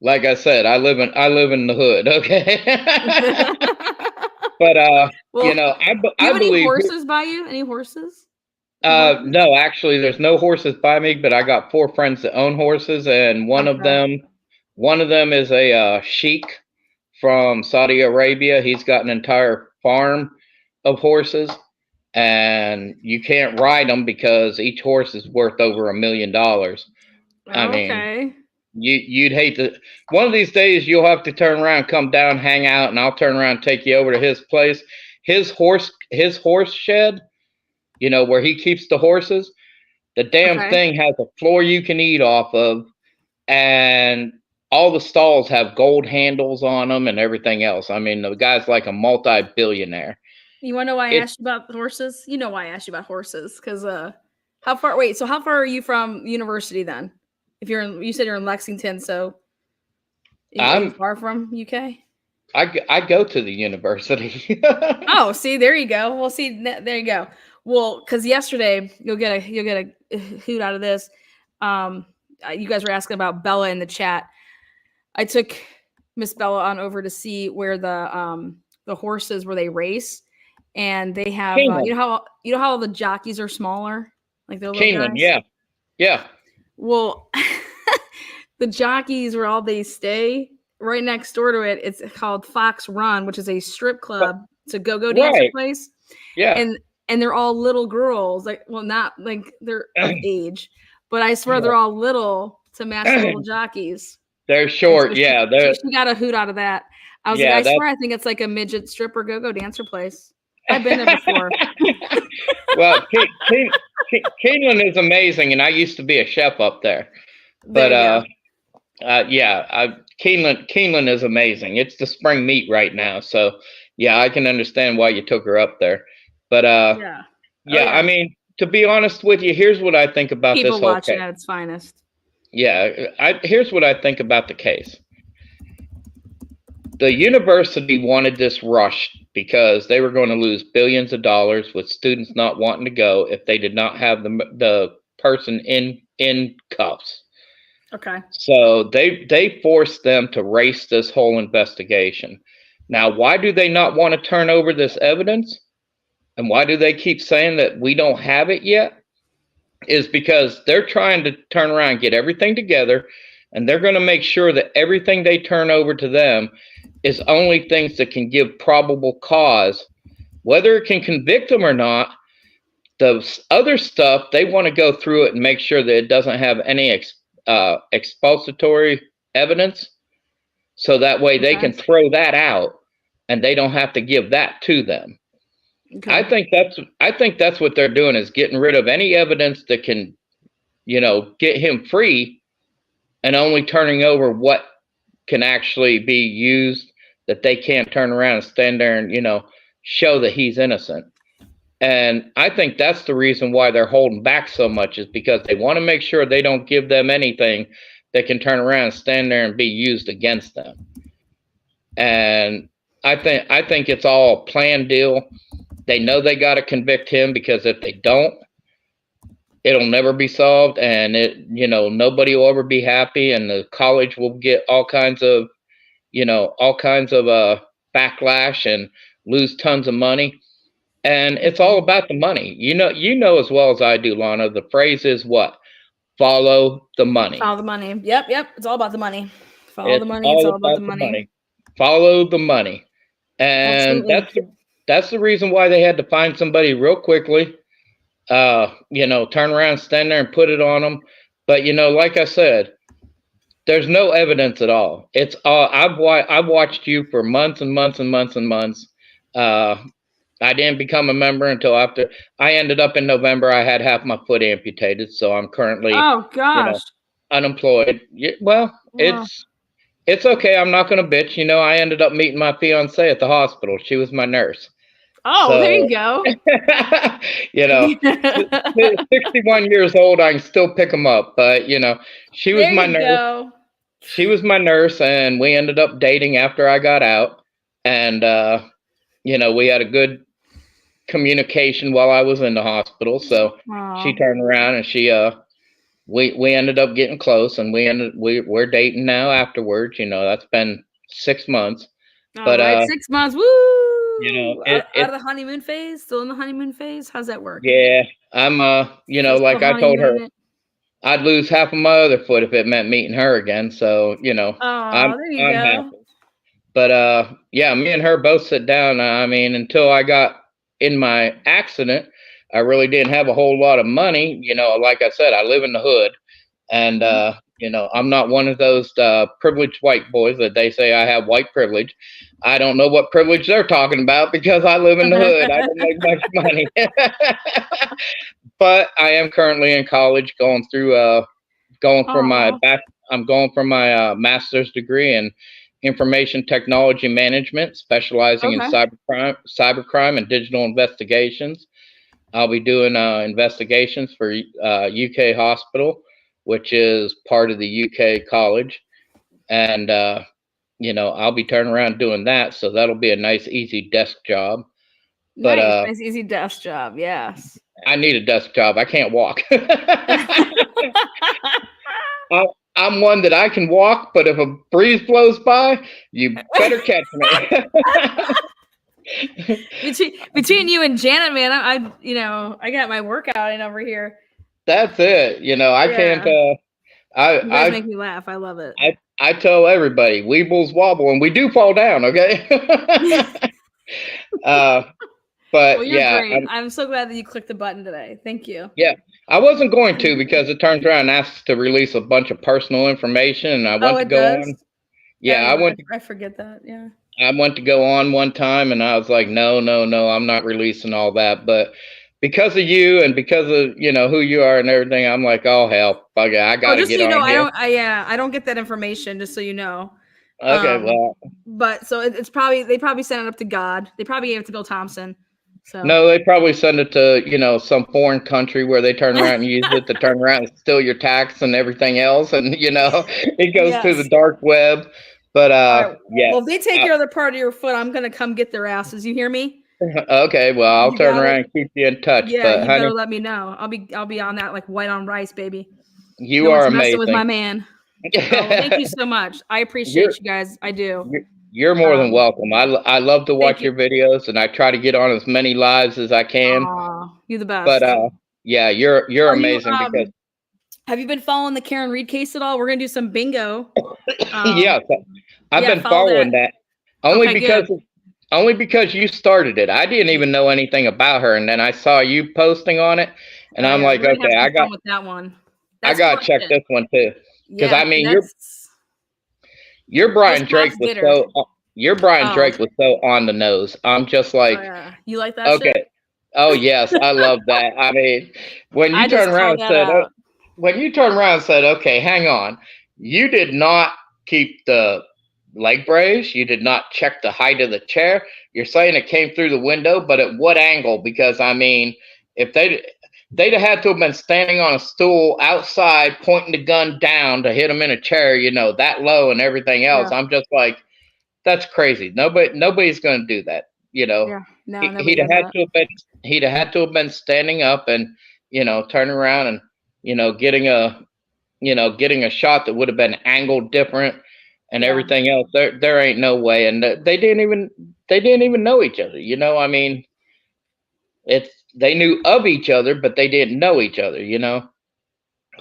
Like I said, I live in the hood. Okay. But
well,
I
have
believe
any horses by you? Any horses?
No, actually, there's no horses by me. But I got 4 friends that own horses, and one of them is a sheik from Saudi Arabia. He's got an entire farm of horses, and you can't ride them because each horse is worth over $1 million. I mean, you'd hate to. One of these days, you'll have to turn around, come down, hang out, and I'll turn around and take you over to his place. His horse shed, where he keeps the horses. The damn thing has a floor you can eat off of, and all the stalls have gold handles on them and everything else. I mean, the guy's like a multi-billionaire.
You want to know why I asked you about horses? You know why I asked you about horses? Because how far are you from university then? If you said you're in Lexington, so I'm far from UK.
I go to the university.
Oh, see, there you go. Well, see, there you go. Well, because yesterday you'll get a hoot out of this. You guys were asking about Bella in the chat. I took Miss Bella on over to see where the horses where they race, and they have you know how all the jockeys are smaller, like the little guys?
Yeah.
Well, the jockeys where all they stay right next door to it. It's called Fox Run, which is a strip club. It's a go-go dancer place.
Yeah,
and they're all little girls. Like, well, not like they're of age, but I swear they're all little to match the little jockeys.
They're short.
So she got a hoot out of that. I was like, I swear, I think it's like a midget stripper go-go dancer place. I've been there before.
Well, Keeneland is amazing, and I used to be a chef up there. But Keeneland is amazing. It's the spring meat right now, so yeah, I can understand why you took her up there. But I mean, to be honest with you, here's what I think about
People
this whole
watching
case.
at its finest.
Yeah, here's what I think about the case. The university wanted this rushed because they were going to lose billions of dollars with students not wanting to go if they did not have the person in cuffs.
Okay.
So they forced them to race this whole investigation. Now, why do they not want to turn over this evidence? And why do they keep saying that we don't have it yet? Is because they're trying to turn around and get everything together, and they're going to make sure that everything they turn over to them is only things that can give probable cause Whether it can convict him or not, the other stuff, they want to go through it and make sure that it doesn't have any expulsory evidence. So that way they can throw that out and they don't have to give that to them. Okay. I think that's what they're doing, is getting rid of any evidence that can, get him free, and only turning over what can actually be used that they can't turn around and stand there and, show that he's innocent. And I think that's the reason why they're holding back so much, is because they want to make sure they don't give them anything that can turn around and stand there and be used against them. And I think it's all a planned deal. They know they got to convict him, because if they don't, it'll never be solved, and nobody will ever be happy, and the college will get all kinds of backlash and lose tons of money. And it's all about the money. You know as well as I do, Lana, the phrase is what? Follow the money.
Follow the money. Yep. It's all about the money. Follow the money. It's all about the money.
Follow the money. And that's the reason why they had to find somebody real quickly, turn around, stand there and put it on them. But, like I said, there's no evidence at all. It's I've watched you for months and months and months and months. I didn't become a member until after I ended up in November. I had half my foot amputated, so I'm currently unemployed. Well, it's okay. I'm not going to bitch. I ended up meeting my fiance at the hospital. She was my nurse.
Oh, so, there you go.
61 years old, I can still pick them up. But, she was my nurse.
Go.
She was my nurse, and we ended up dating after I got out. And, we had a good communication while I was in the hospital. So she turned around and we ended up getting close, and we're dating now afterwards. That's been 6 months.
But 6 months, woo! Out of the honeymoon phase, still in the honeymoon phase. How's that work?
Yeah, I'm like I told her, I'd lose half of my other foot if it meant meeting her again. So I'm happy. But me and her both sit down. I mean, until I got in my accident, I really didn't have a whole lot of money. Like I said, I live in the hood, and I'm not one of those privileged white boys that they say I have white privilege. I don't know what privilege they're talking about, because I live in the hood. I don't make much money. But I am currently in college, going for my master's degree in information technology management, specializing in cybercrime and digital investigations. I'll be doing investigations for UK Hospital, which is part of the UK college. And, I'll be turning around doing that. So that'll be a nice, easy desk job. But,
nice, easy desk job. Yes.
I need a desk job. I can't walk. I'm one that I can walk, but if a breeze blows by, you better catch me.
Between you and Janet, man, I got my workout in over here.
That's it. I can't.
You guys make me laugh. I love it.
I tell everybody, weebles wobble, and we do fall down. Okay. But
you're great. I'm so glad that you clicked the button today. Thank you.
Yeah, I wasn't going to, because it turns around and asks to release a bunch of personal information, and I went to go on. Yeah,
I forget that. Yeah.
I went to go on one time, and I was like, no, I'm not releasing all that. But because of you and because of who you are and everything, I'm like, oh hell, I gotta get on here.
I don't get that information, just so you know.
Okay, well.
But so it's probably they sent it up to God. They probably gave it to Bill Thompson. So.
No, they probably send it to, some foreign country where they turn around and use it to turn around and steal your tax and everything else. And, it goes to the dark web. But, yeah.
Well, if they take your other part of your foot, I'm going to come get their asses. You hear me?
Okay. Well, I'll turn around and keep you in touch.
Yeah,
but,
you better let me know. I'll be on that like white on rice, baby.
You are amazing.
With my man. Thank you so much. I appreciate you guys. I do.
You're more than welcome. I love to watch your videos, and I try to get on as many lives as I can.
You're the best.
But yeah, you're amazing. Because
have you been following the Karen Reed case at all? We're gonna do some bingo.
Yeah, I've been following that only because Only because you started it. I didn't even know anything about her, and then I saw you posting on it, and I'm like,
we're gonna
okay,
have some fun with that one.
I got to check this one too. Because I mean, your Brian Drake was so on the nose. I'm just like,
you like that?
Okay.
Shit?
Oh yes, I love that. I mean, when you turn around and said, okay, hang on, you did not keep the leg brace. You did not check the height of the chair. You're saying it came through the window, but at what angle? Because I mean, if they'd have had to have been standing on a stool outside, pointing the gun down to hit him in a chair, you know, that low and everything else. Yeah. I'm just like, that's crazy. Nobody's going to do that. You know,
yeah. No,
he'd have had to have been standing up and, you know, turning around and, you know, getting a shot that would have been angled different and everything else. There ain't no way. And they didn't even know each other. You know, I mean, they knew of each other, but they didn't know each other, you know?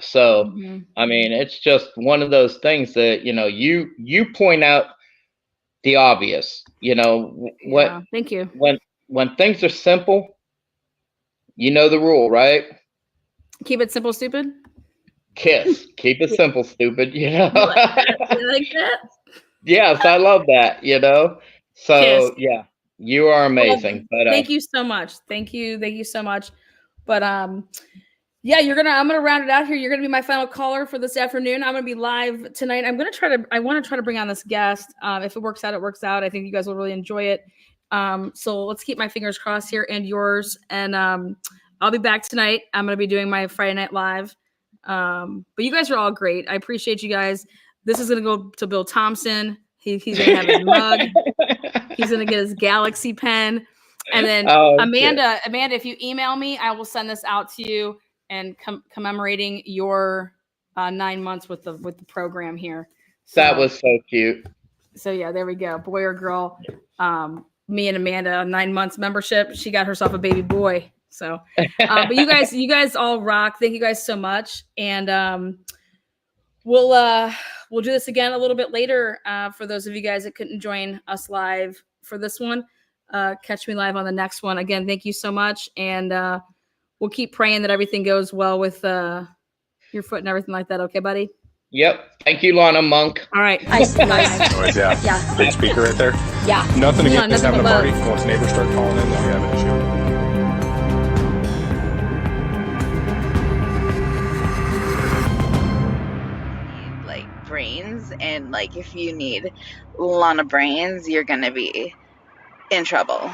So, I mean, it's just one of those things that, you know, you point out the obvious, you know,
thank you.
When things are simple, you know the rule, right?
Keep it simple, stupid.
Keep it simple, stupid. You know.
You like that?
Yes, I love that. You know. So yeah, you are amazing.
Well,
but
thank you so much. Thank you so much. But yeah, I'm gonna round it out here. You're gonna be my final caller for this afternoon. I'm gonna be live tonight. I want to try to bring on this guest. If it works out, it works out. I think you guys will really enjoy it. So let's keep my fingers crossed here and yours. And I'll be back tonight. I'm gonna be doing my Friday Night Live. But you guys are all great. I appreciate you guys. This is gonna go to Bill Thompson. He's gonna have his mug. He's gonna get his Galaxy pen. And then Amanda, if you email me, I will send this out to you and commemorating your 9 months with the program here. So,
that was so cute.
So yeah, there we go. Boy or girl. Me and Amanda, 9 months membership. She got herself a baby boy. So, but you guys all rock. Thank you guys so much. And we'll do this again a little bit later. For those of you guys that couldn't join us live for this one, catch me live on the next one. Again, thank you so much. And we'll keep praying that everything goes well with your foot and everything like that. Okay, buddy?
Yep. Thank you, Lana Monk.
All right.
Noise, yeah. Big speaker right there.
Yeah.
Nothing against having a party. Once neighbors start calling in, then we have an issue.
Brains, and like if you need a lot of brains, you're gonna be in trouble.